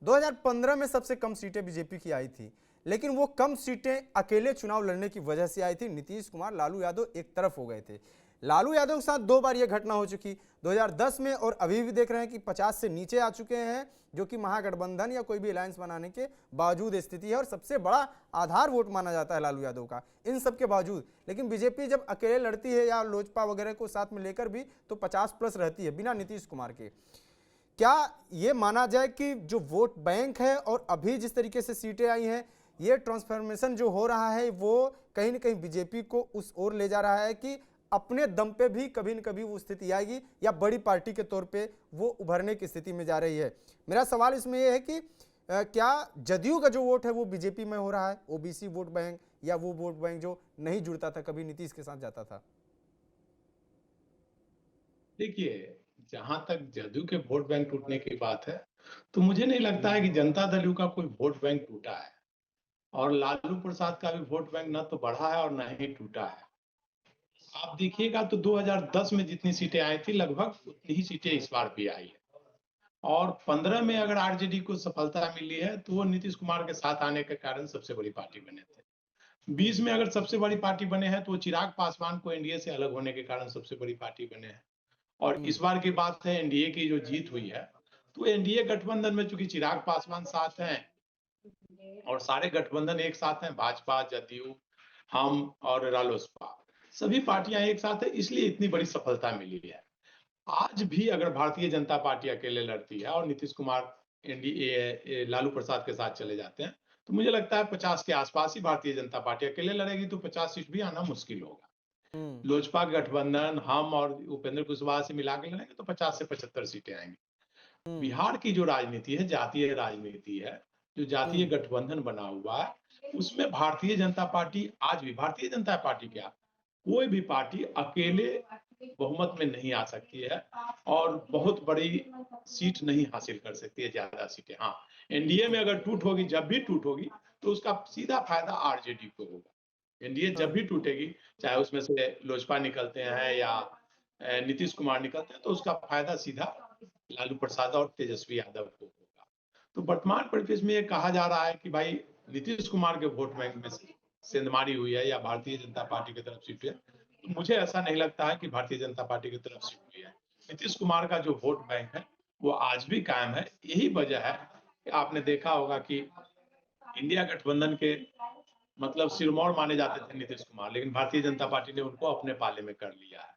2015 में सबसे कम सीटें बीजेपी की आई थी, लेकिन वो कम सीटें अकेले चुनाव लड़ने की वजह से आई थी। नीतीश कुमार, लालू यादव एक तरफ हो गए थे। लालू यादव के साथ 2 बार यह घटना हो चुकी, 2010 में, और अभी भी देख रहे हैं कि 50 से नीचे आ चुके हैं, जो कि महागठबंधन या कोई भी अलायंस बनाने के बावजूद स्थिति है, और सबसे बड़ा आधार वोट माना जाता है लालू यादव का, इन सब के बावजूद। लेकिन बीजेपी जब अकेले लड़ती है या लोजपा वगैरह को साथ में लेकर भी, तो 50+ रहती है बिना नीतीश कुमार के। क्या ये माना जाए कि जो वोट बैंक है और अभी जिस तरीके से सीटें आई हैं, ये ट्रांसफॉर्मेशन जो हो रहा है वो कहीं ना कहीं बीजेपी को उस ओर ले जा रहा है कि अपने दम पे भी कभी न कभी वो स्थिति आएगी, या बड़ी पार्टी के तौर पे वो उभरने की स्थिति में जा रही है? मेरा सवाल इसमें यह है कि क्या जदयू का जो वोट है वो बीजेपी में हो रहा है, ओबीसी वोट बैंक, या वो वोट बैंक जो नहीं जुड़ता था, कभी नीतीश के साथ जाता था? देखिए, जहां तक जदयू के वोट बैंक टूटने की बात है, तो मुझे नहीं लगता है कि जनता दल का कोई वोट बैंक टूटा है, और लालू प्रसाद का भी वोट बैंक न तो बढ़ा है और न ही टूटा है। आप देखिएगा तो 2010 में जितनी सीटें आई थी, लगभग उतनी ही सीटें इस बार भी आई है, और 15 में अगर आरजेडी को सफलता मिली है तो वो नीतीश कुमार के साथ आने के कारण सबसे बड़ी पार्टी बने थे। 20 में अगर सबसे बड़ी पार्टी बने हैं तो वो चिराग पासवान को एनडीए से अलग होने के कारण सबसे बड़ी पार्टी बने हैं। और इस बार की बात है एनडीए की जो जीत हुई है, तो एनडीए गठबंधन में चूंकि चिराग पासवान साथ हैं और सारे गठबंधन एक साथ हैं, भाजपा, जदयू, हम और रालोसपा, सभी पार्टियां एक साथ है, इसलिए इतनी बड़ी सफलता मिली है। आज भी अगर भारतीय जनता पार्टी अकेले लड़ती है और नीतीश कुमार एनडीए लालू प्रसाद के साथ चले जाते हैं, तो मुझे लगता है 50 के आसपास ही भारतीय जनता पार्टी अकेले लड़ेगी, तो 50 सीट भी आना मुश्किल होगा। लोजपा गठबंधन हम और उपेंद्र कुशवाहा से मिला के लड़ेंगे तो 50 से 75 सीटें आएंगी। बिहार की जो राजनीति है, जातीय राजनीति है, जो जातीय गठबंधन बना हुआ है, उसमें भारतीय जनता पार्टी, आज भी भारतीय जनता पार्टी क्या, कोई भी पार्टी अकेले बहुमत में नहीं आ सकती है और बहुत बड़ी सीट नहीं हासिल कर सकती है, ज्यादा सीटें। हाँ, एनडीए में अगर टूट होगी, जब भी टूट होगी, तो उसका सीधा फायदा आरजेडी को होगा। एनडीए जब भी टूटेगी, चाहे उसमें से लोजपा निकलते हैं या नीतीश कुमार निकलते हैं, तो उसका फायदा सीधा लालू प्रसाद और तेजस्वी यादव को होगा। तो वर्तमान परिप्रेक्ष्य में ये कहा जा रहा है कि भाई नीतीश कुमार के वोट बैंक में सेंधमारी हुई है या भारतीय जनता पार्टी की तरफ सीट है, तो मुझे ऐसा नहीं लगता है कि भारतीय जनता पार्टी की तरफ सीट हुई है। नीतीश कुमार का जो वोट बैंक है वो आज भी कायम है। यही वजह है कि आपने देखा होगा कि इंडिया गठबंधन के मतलब सिरमौर माने जाते थे नीतीश कुमार, लेकिन भारतीय जनता पार्टी ने उनको अपने पाले में कर लिया है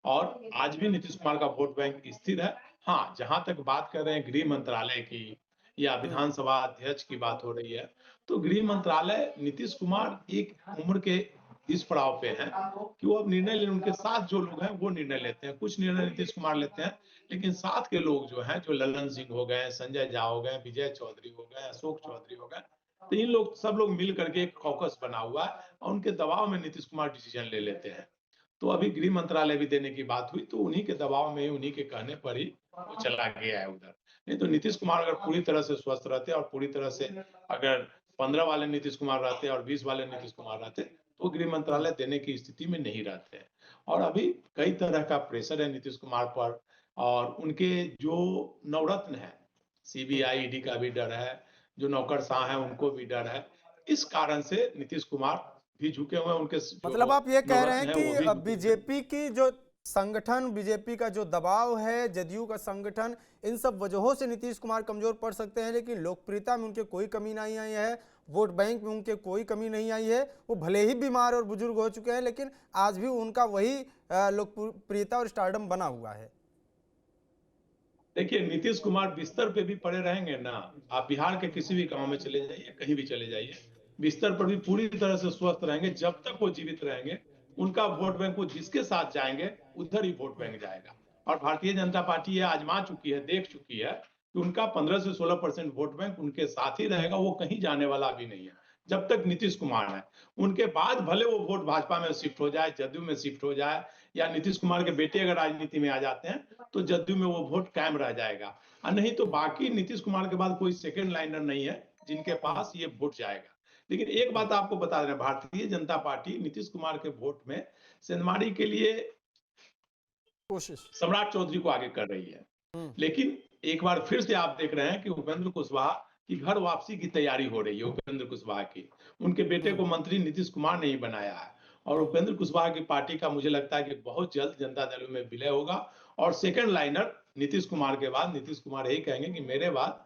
और आज भी नीतीश कुमार का वोट बैंक स्थिर है। हाँ, जहां तक बात कर रहे हैं गृह मंत्रालय की या विधानसभा अध्यक्ष की बात हो रही है, तो गृह मंत्रालय नीतीश कुमार एक उम्र के इस पड़ाव पे हैं कि वो अब निर्णय ले, उनके साथ जो लोग हैं वो निर्णय लेते हैं। कुछ निर्णय नीतीश कुमार लेते हैं, लेकिन साथ के लोग जो हैं, जो ललन सिंह हो गए, संजय झा हो गए, विजय चौधरी हो गए, अशोक चौधरी हो गए, तो इन लोग सब लोग मिल करके एक कॉकस बना हुआ है और उनके दबाव में नीतीश कुमार डिसीजन ले लेते हैं। तो अभी गृह मंत्रालय भी देने की बात हुई, तो उन्हीं के दबाव में, उन्हीं के कहने पर ही वो चला गया है उधर। नहीं तो नीतीश कुमार अगर पूरी तरह से स्वस्थ रहते और पूरी तरह से अगर 15 वाले नीतीश कुमार रहते और 20 वाले नीतीश कुमार रहते, तो गृह मंत्रालय देने की स्थिति में नहीं रहते। और अभी कई तरह का प्रेशर है नीतीश कुमार पर, और उनके जो नवरत्न है, सीबीआई ईडी का भी डर है, जो नौकरशाह है उनको भी डर है। इस कारण से नीतीश कुमार भी झुके हुए हैं, उनके मतलब आप ये कह रहे हैं नवरत्न है वो भी कि झुके हुए हैं। बीजेपी की जो संगठन, बीजेपी का जो दबाव है, जदयू का संगठन, इन सब वजहों से नीतीश कुमार कमजोर पड़ सकते हैं, लेकिन लोकप्रियता में उनके कोई कमी नहीं आई है, वोट बैंक में उनके कोई कमी नहीं आई है। वो भले ही बीमार और बुजुर्ग हो चुके हैं, लेकिन आज भी उनका वही लोकप्रियता और स्टारडम बना हुआ है। देखिए, नीतीश कुमार बिस्तर पे भी पड़े रहेंगे ना, आप बिहार के किसी भी गांव में चले जाइए, कहीं भी चले जाइए, बिस्तर पर भी पूरी तरह से स्वस्थ रहेंगे। जब तक वो जीवित रहेंगे, उनका वोट बैंक, वो जिसके साथ जाएंगे उधर ही वोट बैंक जाएगा। और भारतीय जनता पार्टी ये आजमा चुकी है, देख चुकी है कि उनका 15 से 16% वोट बैंक उनके साथ ही रहेगा, वो कहीं जाने वाला भी नहीं है जब तक नीतीश कुमार है। उनके बाद भले वो वोट भाजपा में शिफ्ट हो जाए, जदयू में शिफ्ट हो जाए, या नीतीश कुमार के बेटे अगर राजनीति में आ जाते हैं तो जदयू में वो वोट कायम रह जाएगा। और नहीं तो बाकी नीतीश कुमार के बाद कोई सेकंड लाइनर नहीं है जिनके पास ये वोट जाएगा। लेकिन एक बात आपको बता दें, भारतीय जनता पार्टी नीतीश कुमार के वोट में सेंधमारी के लिए कोशिश सम्राट चौधरी को आगे कर रही है। लेकिन एक बार फिर से आप देख रहे हैं कि उपेंद्र कुशवाहा की घर वापसी की तैयारी हो रही है। उपेंद्र कुशवाहा की, उनके बेटे को मंत्री नीतीश कुमार ने ही बनाया है, और उपेंद्र कुशवाहा की पार्टी का मुझे लगता है कि बहुत जल्द जनता दल में विलय होगा, और सेकंड लाइनर नीतीश कुमार के बाद नीतीश कुमार यही कहेंगे कि मेरे बाद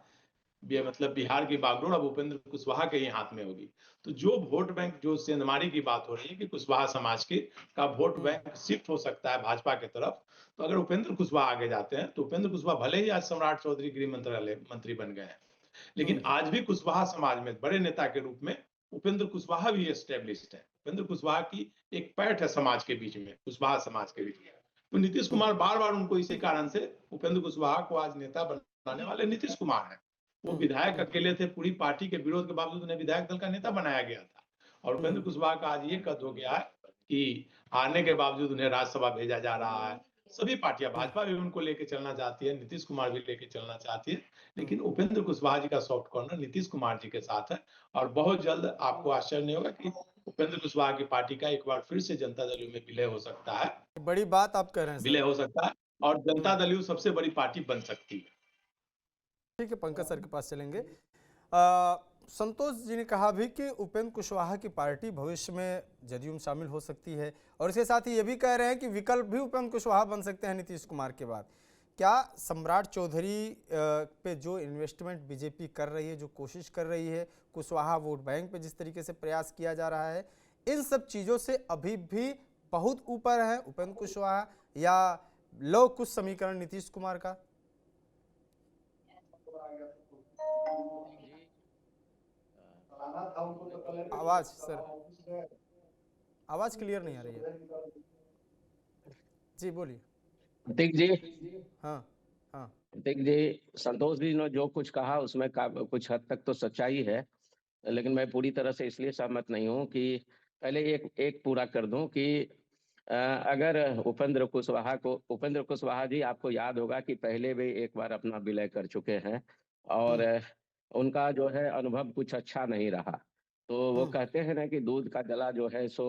मतलब बिहार की बागडोर अब उपेंद्र कुशवाहा के ही हाथ में होगी। तो जो वोट बैंक, जो सेंधमारी की बात हो रही है कि कुशवाहा समाज के का वोट बैंक शिफ्ट हो सकता है भाजपा की तरफ, तो अगर उपेंद्र कुशवाहा आगे जाते हैं तो उपेंद्र कुशवाहा भले ही आज सम्राट चौधरी गृह मंत्रालय मंत्री बन गए हैं, लेकिन आज भी कुशवाहा समाज में बड़े नेता के रूप में उपेंद्र कुशवाहा भी एस्टेब्लिश्ड है। उपेंद्र कुशवाहा की एक पैठ है समाज के बीच में, कुशवाहा समाज के बीच में। तो नीतीश कुमार बार बार उनको इसी कारण से, उपेंद्र कुशवाहा को आज नेता बनाने वाले नीतीश कुमार है। वो विधायक अकेले थे, पूरी पार्टी के विरोध के बावजूद उन्हें विधायक दल का नेता बनाया गया था। और उपेंद्र कुशवाहा का आज ये कद हो गया है कि हारने के बावजूद उन्हें राज्यसभा भेजा जा रहा है। सभी पार्टियां, भाजपा भी उनको लेके चलना चाहती है, नीतीश कुमार भी लेके चलना चाहती है, लेकिन उपेंद्र कुशवाहा जी का सॉफ्ट कॉर्नर नीतीश कुमार जी के साथ है। और बहुत जल्द आपको आश्चर्य नहीं होगा कि उपेंद्र कुशवाहा की पार्टी का एक बार फिर से जनता दल में विलय हो सकता है। बड़ी बात आप कह रहे हैं विलय सर। हो सकता है और जनता दल सबसे बड़ी पार्टी बन सकती है। ठीक है, पंकज सर के पास चलेंगे। संतोष जी ने कहा भी कि उपेंद्र कुशवाहा की पार्टी भविष्य में जदयू में शामिल हो सकती है, और इसके साथ ही ये भी कह रहे हैं कि विकल्प भी उपेंद्र कुशवाहा बन सकते हैं नीतीश कुमार के बाद। क्या सम्राट चौधरी पे जो इन्वेस्टमेंट बीजेपी कर रही है, जो कोशिश कर रही है, कुशवाहा वोट बैंक पे जिस तरीके से प्रयास किया जा रहा है, इन सब चीज़ों से अभी भी बहुत ऊपर है उपेंद्र कुशवाहा, या लो कुछ समीकरण नीतीश कुमार का? आवाज सर, आवाज क्लियर नहीं आ रही है जी, बोलिए। प्रतीक जी, हाँ हाँ, प्रतीक जी, संतोष जी ने जो कुछ कहा उसमें कुछ हद तक तो सच्चाई है, लेकिन मैं पूरी तरह से इसलिए सहमत नहीं हूं कि पहले एक पूरा कर दूं कि अगर उपेंद्र कुशवाहा जी, आपको याद होगा कि पहले भी एक बार अपना विलय कर चुके हैं, और उनका जो है अनुभव कुछ अच्छा नहीं रहा। तो वो कहते हैं ना कि दूध का जला जो है सो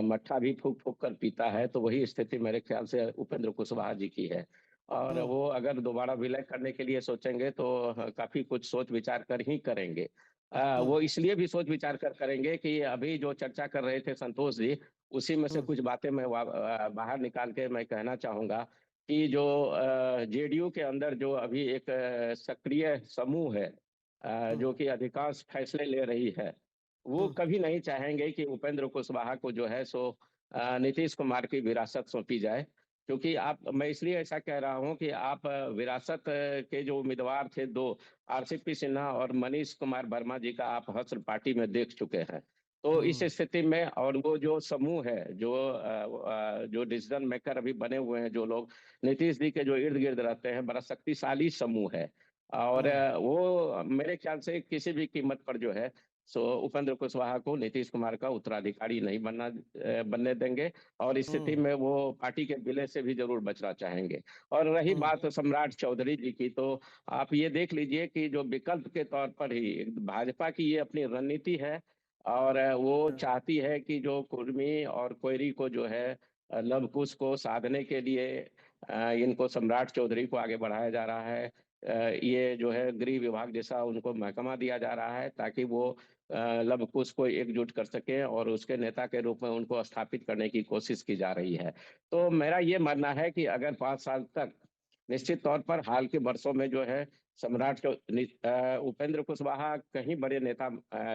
मट्ठा भी फूक फूक कर पीता है, तो वही स्थिति मेरे ख्याल से उपेंद्र कुशवाहा जी की है। और वो अगर दोबारा विलय करने के लिए सोचेंगे तो काफी कुछ सोच विचार कर ही करेंगे। वो इसलिए भी सोच विचार कर करेंगे कि अभी जो चर्चा कर रहे थे संतोष जी, उसी में से कुछ बातें मैं बाहर निकाल के मैं कहना चाहूंगा कि जो जेडीयू के अंदर जो अभी एक सक्रिय समूह है, जो कि अधिकांश फैसले ले रही है, वो कभी नहीं चाहेंगे कि उपेंद्र कुशवाहा को जो है सो नीतीश कुमार की विरासत सौंपी जाए। क्योंकि मैं इसलिए ऐसा कह रहा हूं कि आप विरासत के जो उम्मीदवार थे दो, आरसीपी सिन्हा और मनीष कुमार वर्मा जी का आप हस्र पार्टी में देख चुके हैं। तो इस स्थिति में और वो जो समूह है जो डिसीजन मेकर अभी बने हुए हैं, जो लोग नीतीश जी के जो इर्द गिर्द रहते हैं, बड़ा शक्तिशाली समूह है। और वो मेरे ख्याल से किसी भी कीमत पर जो है सो उपेंद्र कुशवाहा को नीतीश कुमार का उत्तराधिकारी नहीं बनने देंगे। और इस स्थिति में वो पार्टी के विलय से भी जरूर बचना चाहेंगे। और रही बात सम्राट चौधरी जी की, तो आप ये देख लीजिए कि जो विकल्प के तौर पर ही भाजपा की ये अपनी रणनीति है। और वो चाहती है कि जो कुर्मी और कोयरी को जो है लव कुश को साधने के लिए इनको सम्राट चौधरी को आगे बढ़ाया जा रहा है। ये जो है गृह विभाग जैसा उनको महकमा दिया जा रहा है ताकि वो लव कुश को एकजुट कर सके और उसके नेता के रूप में उनको स्थापित करने की कोशिश की जा रही है। तो मेरा ये मानना है कि अगर 5 साल तक निश्चित तौर पर हाल के वर्षों में जो है उपेंद्र कुशवाहा कहीं बड़े नेता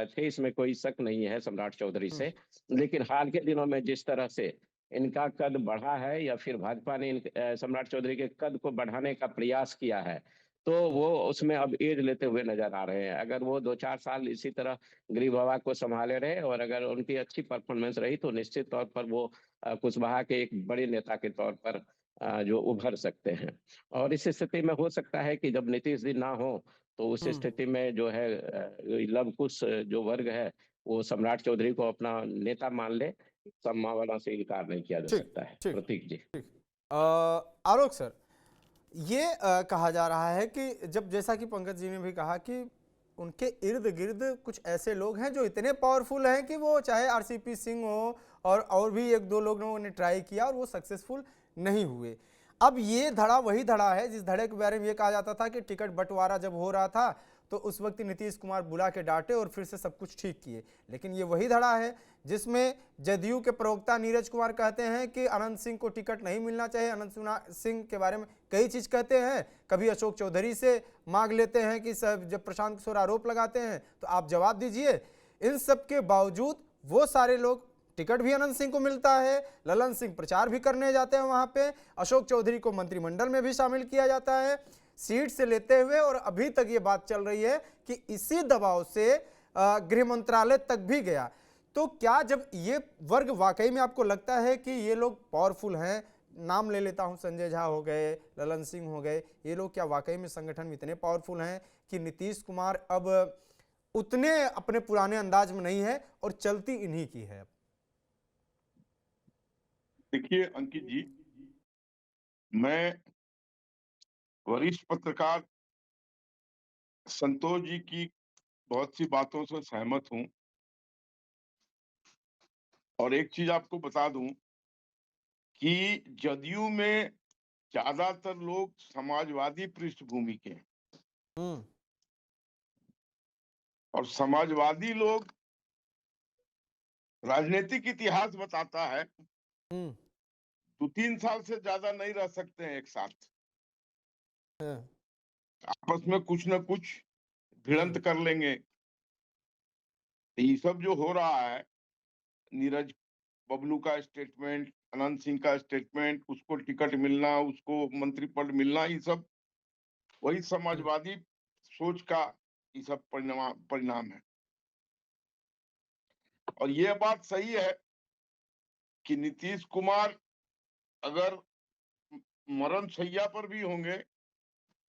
थे, इसमें कोई शक नहीं है सम्राट चौधरी से। लेकिन हाल के दिनों में जिस तरह से इनका कद बढ़ा है या फिर भाजपा ने सम्राट चौधरी के कद को बढ़ाने का प्रयास किया है, तो वो उसमें अब एज लेते हुए नजर आ रहे हैं। अगर वो 2-4 साल इसी तरह गृह विभाग को संभाले रहे और अगर उनकी अच्छी परफॉर्मेंस रही तो निश्चित तौर पर वो कुशवाहा के एक बड़े नेता के तौर पर जो उभर सकते हैं। और इस स्थिति में हो सकता है कि जब नीतीश जी ना हो तो उस स्थिति में जो है लव कुश जो वर्ग है वो सम्राट चौधरी को अपना नेता मान ले। संभावना से इनकार नहीं किया जा सकता है। प्रतीक जी। आलोक सर, ये कहा जा रहा है कि जब जैसा कि पंकज जी ने भी कहा कि उनके इर्द गिर्द कुछ ऐसे लोग हैं जो इतने पावरफुल हैं कि वो चाहे आरसीपी सिंह हो और भी एक दो लोगों ने ट्राई किया और वो सक्सेसफुल नहीं हुए। अब ये धड़ा वही धड़ा है जिस धड़े के बारे में ये कहा जाता था कि टिकट बंटवारा जब हो रहा था तो उस वक्त नीतीश कुमार बुला के डांटे और फिर से सब कुछ ठीक किए। लेकिन ये वही धड़ा है जिसमें जदयू के प्रवक्ता नीरज कुमार कहते हैं कि अनंत सिंह को टिकट नहीं मिलना चाहिए। अनंत सिंह के बारे में कई चीज़ कहते हैं, कभी अशोक चौधरी से मांग लेते हैं कि सब जब प्रशांत किशोर आरोप लगाते हैं तो आप जवाब दीजिए। इन सब के बावजूद वो सारे लोग, टिकट भी अनंत सिंह को मिलता है, ललन सिंह प्रचार भी करने जाते हैं वहां पे, अशोक चौधरी को मंत्रिमंडल में भी शामिल किया जाता है सीट से लेते हुए। और अभी तक ये बात चल रही है कि इसी दबाव से गृह मंत्रालय तक भी गया। तो क्या जब ये वर्ग वाकई में आपको लगता है कि ये लोग पावरफुल हैं, नाम ले लेता हूं, संजय झा हो गए, ललन सिंह हो गए, ये लोग क्या वाकई में संगठन में इतने पावरफुल हैं कि नीतीश कुमार अब उतने अपने पुराने अंदाज में नहीं है और चलती इन्हीं की है? देखिए अंकित जी, मैं वरिष्ठ पत्रकार संतोष जी की बहुत सी बातों से सहमत हूं। और एक चीज आपको बता दूं कि जदयू में ज्यादातर लोग समाजवादी पृष्ठभूमि के हैं। और समाजवादी लोग, राजनीतिक इतिहास बताता है 2-3 साल से ज्यादा नहीं रह सकते हैं एक साथ। आपस में कुछ न कुछ भिड़ंत कर लेंगे। ये सब जो हो रहा है, नीरज बबलू का स्टेटमेंट, अनंत सिंह का स्टेटमेंट, उसको टिकट मिलना, उसको मंत्री पद मिलना, ये सब वही समाजवादी सोच का ये सब परिणाम है। और ये बात सही है कि नीतीश कुमार अगर मरण शैया पर भी होंगे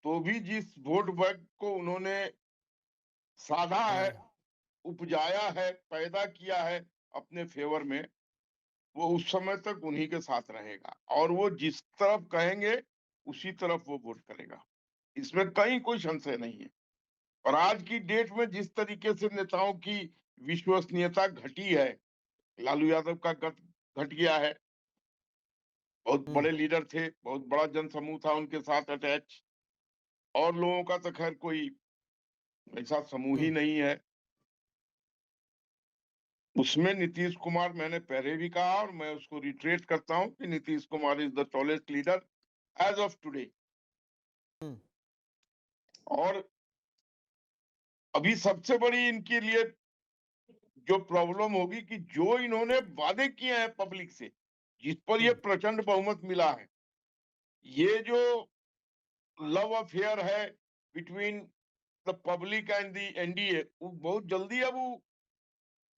तो भी जिस वोट बैंक को उन्होंने साधा है, उपजाया है, पैदा किया है अपने फेवर में, वो उस समय तक उन्हीं के साथ रहेगा। और वो जिस तरफ कहेंगे उसी तरफ वो वोट करेगा, इसमें कहीं कोई संशय नहीं है। और आज की डेट में जिस तरीके से नेताओं की विश्वसनीयता घटी है, लालू यादव का घट गया है। बहुत बड़े लीडर थे, बहुत बड़ा जनसमूह था उनके साथ अटैच, और लोगों का तो खैर कोई ऐसा समूह ही नहीं है। उसमें नीतीश कुमार, मैंने पहले भी कहा और मैं उसको रिट्रेट करता हूं कि Nitish Kumar is the tallest leader as of today. और अभी सबसे बड़ी इनके लिए जो प्रॉब्लम होगी कि जो इन्होंने वादे किए हैं पब्लिक से, जिस पर ये प्रचंड बहुमत मिला है, ये जो लव अफेयर है between the public and the NDA, वो बहुत जल्दी अब वो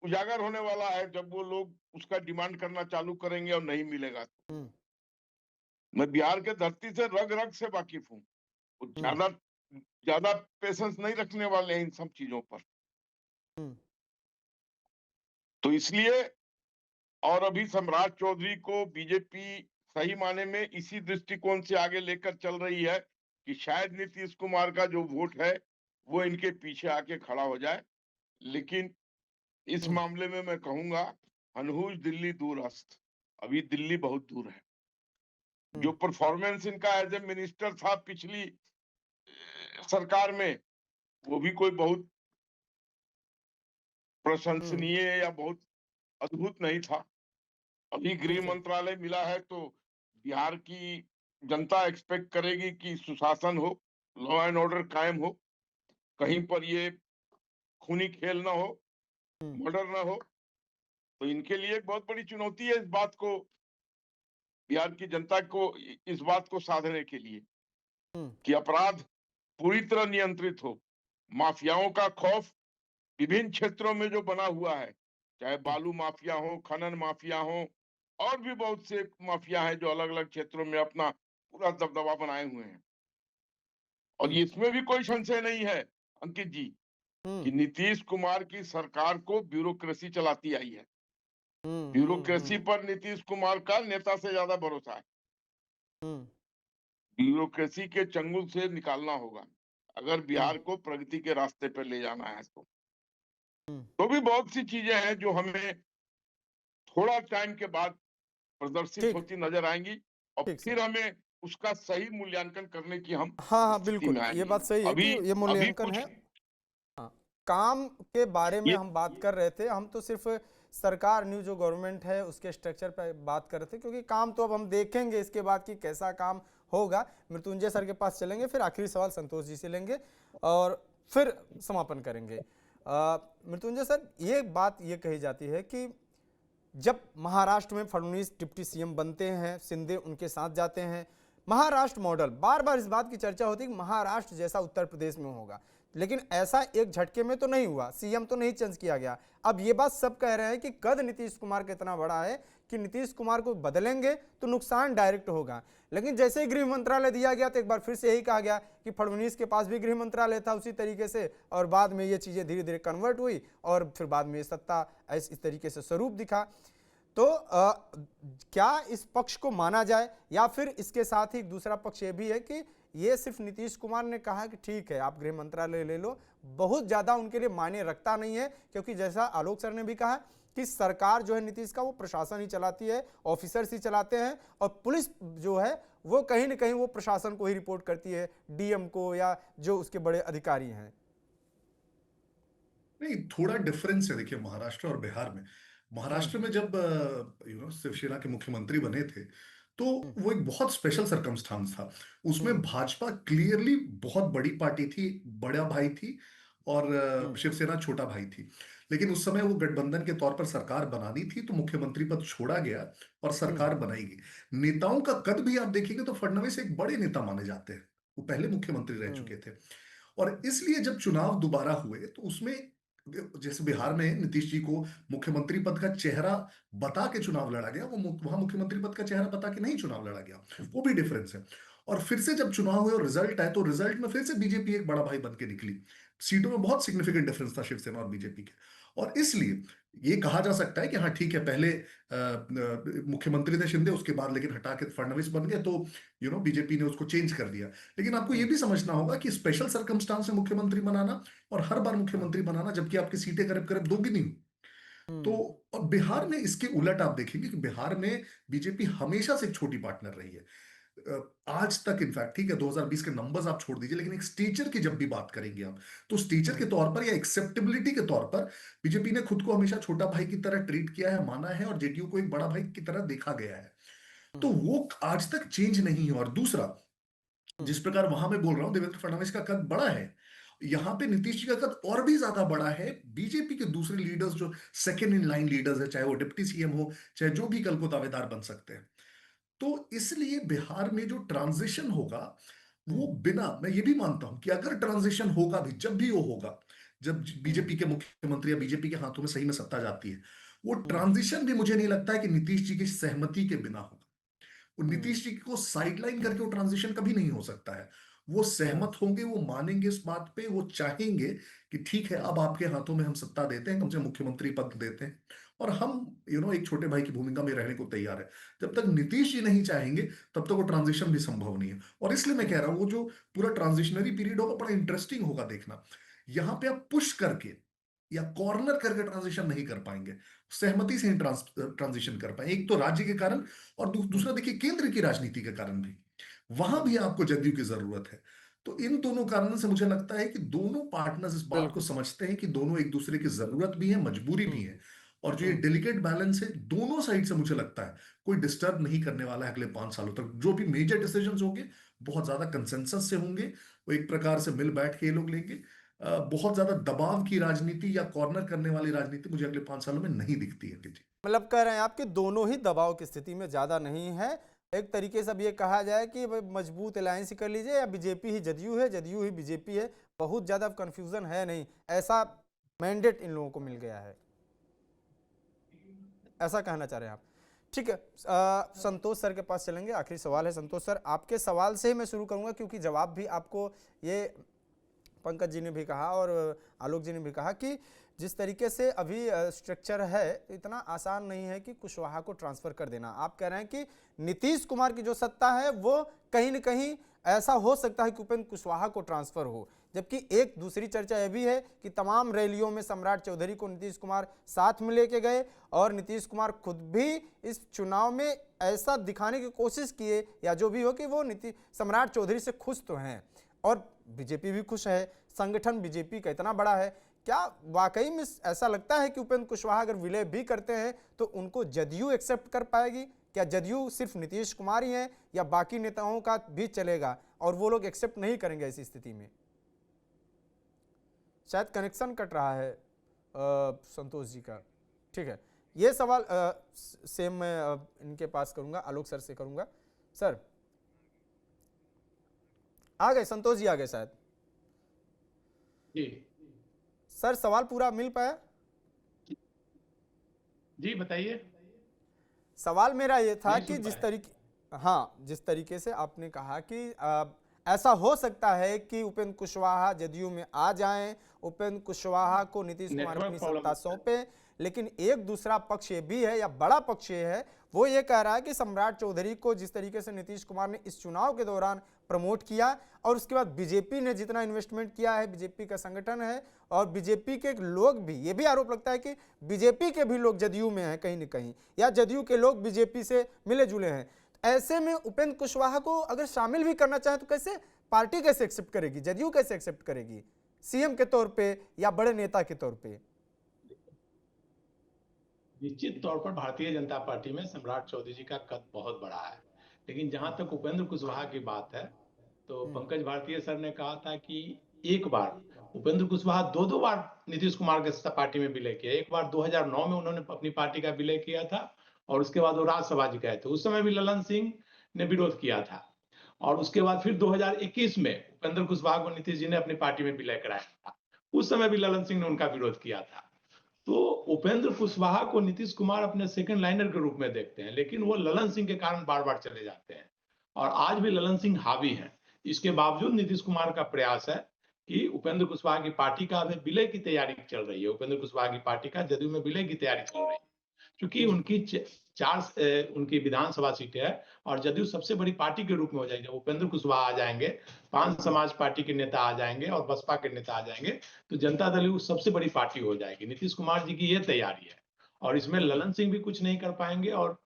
उजागर होने वाला है जब वो लोग उसका डिमांड करना चालू करेंगे और नहीं मिलेगा। मैं बिहार के धरती से रग रग से वाकिफ हूँ। वो ज्यादा ज्यादा पेशेंस नहीं रखने वाले हैं इन सब चीजों पर। तो इसलिए, और अभी सम्राट चौधरी को बीजेपी सही माने में इसी दृष्टिकोण से आगे लेकर चल रही है कि शायद नीतीश कुमार का जो वोट है वो इनके पीछे आके खड़ा हो जाए। लेकिन इस मामले में मैं कहूंगा, हनहूज दिल्ली दूरस्थ, अभी दिल्ली बहुत दूर है। जो परफॉर्मेंस इनका एज ए मिनिस्टर था पिछली सरकार में, वो भी कोई बहुत प्रशंसनीय या बहुत अद्भुत नहीं था। अभी गृह मंत्रालय मिला है तो बिहार की जनता एक्सपेक्ट करेगी कि सुशासन हो, लॉ एंड ऑर्डर कायम हो, कहीं पर ये खूनी खेल ना हो, मर्डर ना हो। तो इनके लिए एक बहुत बड़ी चुनौती है इस बात को, बिहार की जनता को इस बात को साधने के लिए कि अपराध पूरी तरह नियंत्रित हो। माफियाओं का खौफ विभिन्न क्षेत्रों में जो बना हुआ है, चाहे बालू माफिया हो, खनन माफिया हो, और भी बहुत से माफिया हैं जो अलग अलग क्षेत्रों में अपना पूरा दबदबा बनाए हुए हैं। और इसमें भी कोई संशय नहीं है अंकित जी कि नीतीश कुमार की सरकार को ब्यूरोक्रेसी चलाती आई है। ब्यूरोक्रेसी पर नीतीश कुमार का नेता से ज्यादा भरोसा है। ब्यूरोक्रेसी के चंगुल से निकालना होगा अगर बिहार को प्रगति के रास्ते पर ले जाना है। तो भी बहुत सी चीजें हैं जो हमें थोड़ा टाइम के बाद प्रदर्शित होती नजर आएंगी और फिर हमें उसका सही मूल्यांकन करने की हम हाँ स्थिति बिल्कुल, में ये आएंगे। बात सही है कि ये मूल्यांकन है। काम के बारे में हम बात कर रहे थे, हम तो सिर्फ सरकार न्यू जो गवर्नमेंट है उसके स्ट्रक्चर पर बात कर रहे थे, क्योंकि काम तो अब हम देखेंगे इसके बाद कि कैसा काम होगा। मृत्युंजय सर के पास चलेंगे, फिर आखिरी सवाल संतोष जी से लेंगे और फिर समापन करेंगे। मृत्युंजय सर, ये बात ये कही जाती है कि जब महाराष्ट्र में फडणवीस डिप्टी सीएम बनते हैं, शिंदे उनके साथ जाते हैं, महाराष्ट्र मॉडल, बार बार इस बात की चर्चा होती है कि महाराष्ट्र जैसा उत्तर प्रदेश में होगा, लेकिन ऐसा एक झटके में तो नहीं हुआ, सीएम तो नहीं चेंज किया गया। अब ये बात सब कह रहे हैं कि कद नीतीश कुमार का इतना बड़ा है कि नीतीश कुमार को बदलेंगे तो नुकसान डायरेक्ट होगा। लेकिन जैसे ही गृह मंत्रालय दिया गया तो एक बार फिर से यही कहा गया कि फडणवीस के पास भी गृह मंत्रालय था उसी तरीके से, और बाद में ये चीज़ें धीरे धीरे कन्वर्ट हुई और फिर बाद में सत्ता इस तरीके से स्वरूप दिखा। तो क्या इस पक्ष को माना जाए, या फिर इसके साथ ही दूसरा पक्ष ये भी है कि ये सिर्फ नीतीश कुमार ने कहा कि ठीक है आप गृह मंत्रालय ले लो, बहुत ज़्यादा उनके लिए मायने रखता नहीं है, क्योंकि जैसा आलोक सर ने भी कहा कि सरकार जो है नीतीश का वो प्रशासन ही चलाती है, ऑफिसर्स ही चलाते हैं, और पुलिस जो है वो कहीं ना कहीं वो प्रशासन को ही रिपोर्ट करती है, डीएम को या जो उसके बड़े अधिकारी हैं। नहीं, थोड़ा डिफरेंस है। देखिए, महाराष्ट्र और बिहार में, महाराष्ट्र में जब शिवसेना के मुख्यमंत्री बने थे तो वो एक बहुत स्पेशल सरकमस्टांस था। उसमें भाजपा क्लियरली बहुत बड़ी पार्टी थी, बड़ा भाई थी, और शिवसेना छोटा भाई थी। लेकिन उस समय वो गठबंधन के तौर पर सरकार बनानी थी तो मुख्यमंत्री पद छोड़ा गया और सरकार बनाई गई। नेताओं का कद भी आप देखेंगे तो फडणवीस एक बड़े नेता माने जाते हैं, वो पहले मुख्यमंत्री रह चुके थे। और इसलिए जब चुनाव दोबारा हुए तो उसमें, जैसे बिहार में नीतीश जी को मुख्यमंत्री पद का चेहरा बता के चुनाव लड़ा गया, वो वहां मुख्यमंत्री पद का चेहरा बता के नहीं चुनाव लड़ा गया, वो भी डिफरेंस है। और फिर से जब चुनाव हुए और रिजल्ट आए तो रिजल्ट में फिर से बीजेपी एक बड़ा भाई बन के निकली। सीटों में बहुत सिग्निफिकेंट डिफरेंस था शिवसेना और बीजेपी के। और इसलिए ये कहा जा सकता है कि हाँ ठीक है, पहले मुख्यमंत्री थे शिंदे, उसके बाद लेकिन हटा के फडणवीस बन गए, तो बीजेपी ने उसको चेंज कर दिया। लेकिन आपको ये भी समझना होगा कि स्पेशल सर्कमस्टांस में मुख्यमंत्री बनाना और हर बार मुख्यमंत्री बनाना, जबकि आपकी सीटें करीब करीब दोगुनी हुई। तो और बिहार में इसके उलट आप देखेंगे कि बिहार में बीजेपी हमेशा से एक छोटी पार्टनर रही है, आज तक। इनफैक्ट ठीक है, 2020 के नंबर्स आप छोड़ दीजिए, लेकिन एक स्टेचर की जब भी बात करेंगे आप, तो स्टेचर के तौर पर या एक्सेप्टेबिलिटी के तौर पर बीजेपी ने खुद को हमेशा छोटा भाई की तरह ट्रीट किया है, माना है, और जेडीयू को एक बड़ा भाई की तरह देखा गया है। तो वो आज तक चेंज नहीं है। और दूसरा, जिस प्रकार वहां मैं बोल रहा हूं देवेंद्र फडणवीस का कद बड़ा है, यहां पे नीतीश जी का कद और भी ज्यादा बड़ा है। बीजेपी के दूसरे लीडर्स जो सेकेंड इन लाइन लीडर्स है, चाहे वो डिप्टी सीएम हो, चाहे जो भी कल को दावेदार बन सकते हैं। तो इसलिए बिहार में जो ट्रांजिशन होगा वो बिना, मैं ये भी मानता हूं कि अगर ट्रांजिशन होगा भी, जब भी वो होगा, जब बीजेपी के मुख्यमंत्री या बीजेपी के हाथों में सही में सत्ता जाती है, वो ट्रांजिशन भी मुझे नहीं लगता है कि नीतीश जी की सहमति के बिना होगा। वो नीतीश जी को साइडलाइन करके वो ट्रांजिशन कभी नहीं हो सकता है। वो सहमत होंगे, वो मानेंगे इस बात पे, वो चाहेंगे कि ठीक है अब आपके हाथों में हम सत्ता देते हैं, कम से मुख्यमंत्री पद देते हैं, और हम एक छोटे भाई की भूमिका में रहने को तैयार है। जब तक नीतीश जी नहीं चाहेंगे तब तक वो ट्रांजिशन भी संभव नहीं है। और इसलिए मैं कह रहा हूं वो जो पूरा ट्रांजिशनरी पीरियड होगा बड़ा इंटरेस्टिंग होगा देखना। यहां पे आप पुश करके या कॉर्नर करके ट्रांजिशन नहीं कर पाएंगे, सहमति से ही ट्रांजिशन कर पाएंगे। एक तो राज्य के कारण, और दूसरा देखिए केंद्र की राजनीति के कारण भी, वहां भी आपको जदयू की जरूरत है। तो इन दोनों कारणों से मुझे लगता है कि दोनों पार्टनर्स इस बात को बिल्कुल। समझते हैं कि दोनों एक दूसरे की जरूरत भी है, मजबूरी भी है, और जो ये हम्म। डेलिकेट बैलेंस है दोनों साइड से मुझे लगता है कोई डिस्टर्ब नहीं करने वाला है। अगले 5 सालों तक जो भी मेजर डिसीजंस होंगे बहुत ज्यादा कंसेंसस से होंगे, वो एक प्रकार से मिल बैठ के ये लोग लेंगे। बहुत ज्यादा दबाव की राजनीति या कॉर्नर करने वाली राजनीति मुझे अगले 5 सालों में नहीं दिखती है। जी मतलब कह रहे हैं आप कि दोनों ही दबाव की स्थिति में ज़्यादा नहीं है। एक तरीके से अब ये कहा जाए कि भाई मजबूत अलायंस कर लीजिए, या बीजेपी ही जदयू है, जदयू ही बीजेपी है, बहुत ज़्यादा कंफ्यूजन है नहीं, ऐसा मैंडेट इन लोगों को मिल गया है, ऐसा कहना चाह रहे हैं आप। ठीक है, संतोष सर के पास चलेंगे। आखिरी सवाल है संतोष सर, आपके सवाल से ही मैं शुरू करूंगा, क्योंकि जवाब भी आपको ये पंकज जी ने भी कहा और आलोक जी ने भी कहा कि जिस तरीके से अभी स्ट्रक्चर है, इतना आसान नहीं है कि कुशवाहा को ट्रांसफर कर देना। आप कह रहे हैं कि नीतीश कुमार की जो सत्ता है वो कहीं न कहीं ऐसा हो सकता है कि उपेंद्र कुशवाहा को ट्रांसफर हो, जबकि एक दूसरी चर्चा यह भी है कि तमाम रैलियों में सम्राट चौधरी को नीतीश कुमार साथ में लेके गए, और नीतीश कुमार खुद भी इस चुनाव में ऐसा दिखाने की कोशिश किए, या जो भी हो, कि वो सम्राट चौधरी से खुश तो हैं, और बीजेपी भी खुश है, संगठन बीजेपी का इतना बड़ा है। क्या वाकई में ऐसा लगता है कि उपेंद्र कुशवाहा अगर विलय भी करते हैं तो उनको जदयू एक्सेप्ट कर पाएगी? क्या जदयू सिर्फ नीतीश कुमार ही हैं, या बाकी नेताओं का भी चलेगा और वो लोग एक्सेप्ट नहीं करेंगे ऐसी स्थिति में? शायद कनेक्शन कट रहा है संतोष जी का। ठीक है, ये सवाल सेम मैं इनके पास करूंगा, आलोक सर से करूंगा। सर आ गए, संतोष जी आ गए शायद। जी सर सवाल पूरा मिल पाया? जी बताइए। सवाल मेरा ये था नहीं कि सुन जिस तरीके से आपने कहा कि ऐसा हो सकता है कि उपेंद्र कुशवाहा जदयू में आ जाएं, उपेंद्र कुशवाहा को नीतीश कुमार नेटवर्क अपनी प्रॉब्लम सत्ता सौंपे, लेकिन एक दूसरा पक्ष ये भी है, या बड़ा पक्ष ये है, वो ये कह रहा है कि सम्राट चौधरी को जिस तरीके से नीतीश कुमार ने इस चुनाव के दौरान प्रमोट किया, और उसके बाद बीजेपी ने जितना इन्वेस्टमेंट किया है, बीजेपी का संगठन है और बीजेपी के लोग भी, ये भी आरोप लगता है कि बीजेपी के भी लोग जदयू में हैं कहीं न कहीं, या जदयू के लोग बीजेपी से मिले जुले हैं। ऐसे में उपेंद्र कुशवाहा को अगर शामिल भी करना चाहे तो कैसे, पार्टी कैसे एक्सेप्ट करेगी, जदयू कैसे एक्सेप्ट करेगी, सीएम के तौर पे या बड़े नेता के तौर पे? निश्चित तौर पर भारतीय जनता पार्टी में सम्राट चौधरी जी का कद बहुत बड़ा है, लेकिन जहां तक उपेंद्र कुशवाहा की बात है तो पंकज भारतीय सर ने कहा था कि एक बार उपेंद्र कुशवाहा दो बार नीतीश कुमार के पार्टी में विलय किया। एक बार 2009 में उन्होंने अपनी पार्टी का विलय किया था, और उसके बाद वो राज्यसभा जी गए थे, उस समय भी ललन सिंह ने विरोध किया था, और उसके बाद फिर 2021 में उपेंद्र कुशवाहा को नीतीश जी ने अपनी पार्टी में विलय कराया था, उस समय भी ललन सिंह ने उनका विरोध किया था। तो उपेंद्र कुशवाहा को नीतीश कुमार अपने सेकंड लाइनर के रूप में देखते हैं, लेकिन वो ललन सिंह के कारण बार बार चले जाते हैं, और आज भी ललन सिंह हावी हैं। इसके बावजूद नीतीश कुमार का प्रयास है कि उपेंद्र कुशवाहा की पार्टी का अभी विलय की तैयारी चल रही है, उपेंद्र कुशवाहा की पार्टी का जदयू में विलय की तैयारी चल रही है, क्योंकि उनकी उनकी विधानसभा सीटें है, और जदयू सबसे बड़ी पार्टी के रूप में हो जाएगी। उपेंद्र कुशवाहा आ जाएंगे, 5 समाज पार्टी के नेता आ जाएंगे और बसपा के नेता आ जाएंगे, तो जनता दल सबसे बड़ी पार्टी हो जाएगी। नीतीश कुमार जी की ये तैयारी है, और इसमें ललन सिंह भी कुछ नहीं कर पाएंगे और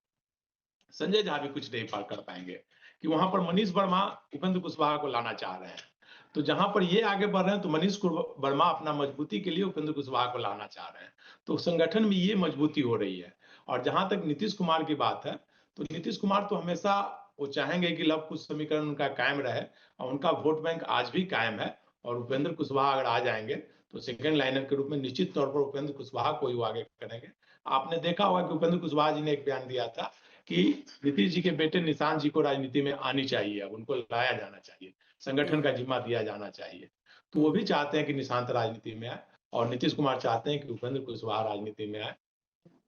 संजय झा भी कुछ नहीं कर पाएंगे, कि वहां पर मनीष वर्मा उपेंद्र कुशवाहा को लाना चाह रहे हैं। तो जहां पर ये आगे बढ़ रहे हैं तो मनीष वर्मा अपना मजबूती के लिए उपेंद्र कुशवाहा को लाना चाह रहे हैं, तो संगठन में ये मजबूती हो रही है। और जहां तक नीतीश कुमार की बात है, तो नीतीश कुमार तो हमेशा वो चाहेंगे कि लव कुश समीकरण उनका कायम रहे, और उनका वोट बैंक आज भी कायम है, और उपेंद्र कुशवाहा अगर आ जाएंगे तो सेकंड लाइनर के रूप में निश्चित तौर पर उपेंद्र कुशवाहा को ही वो आगे करेंगे। आपने देखा होगा कि उपेंद्र कुशवाहा जी ने एक बयान दिया था कि नीतीश जी के बेटे निशांत जी को राजनीति में आनी चाहिए, अब उनको लाया जाना चाहिए, संगठन का जिम्मा दिया जाना चाहिए, तो वो भी चाहते हैं कि निशांत राजनीति में आए। और नीतीश कुमार चाहते हैं कि उपेंद्र कुशवाहा राजनीति में आए।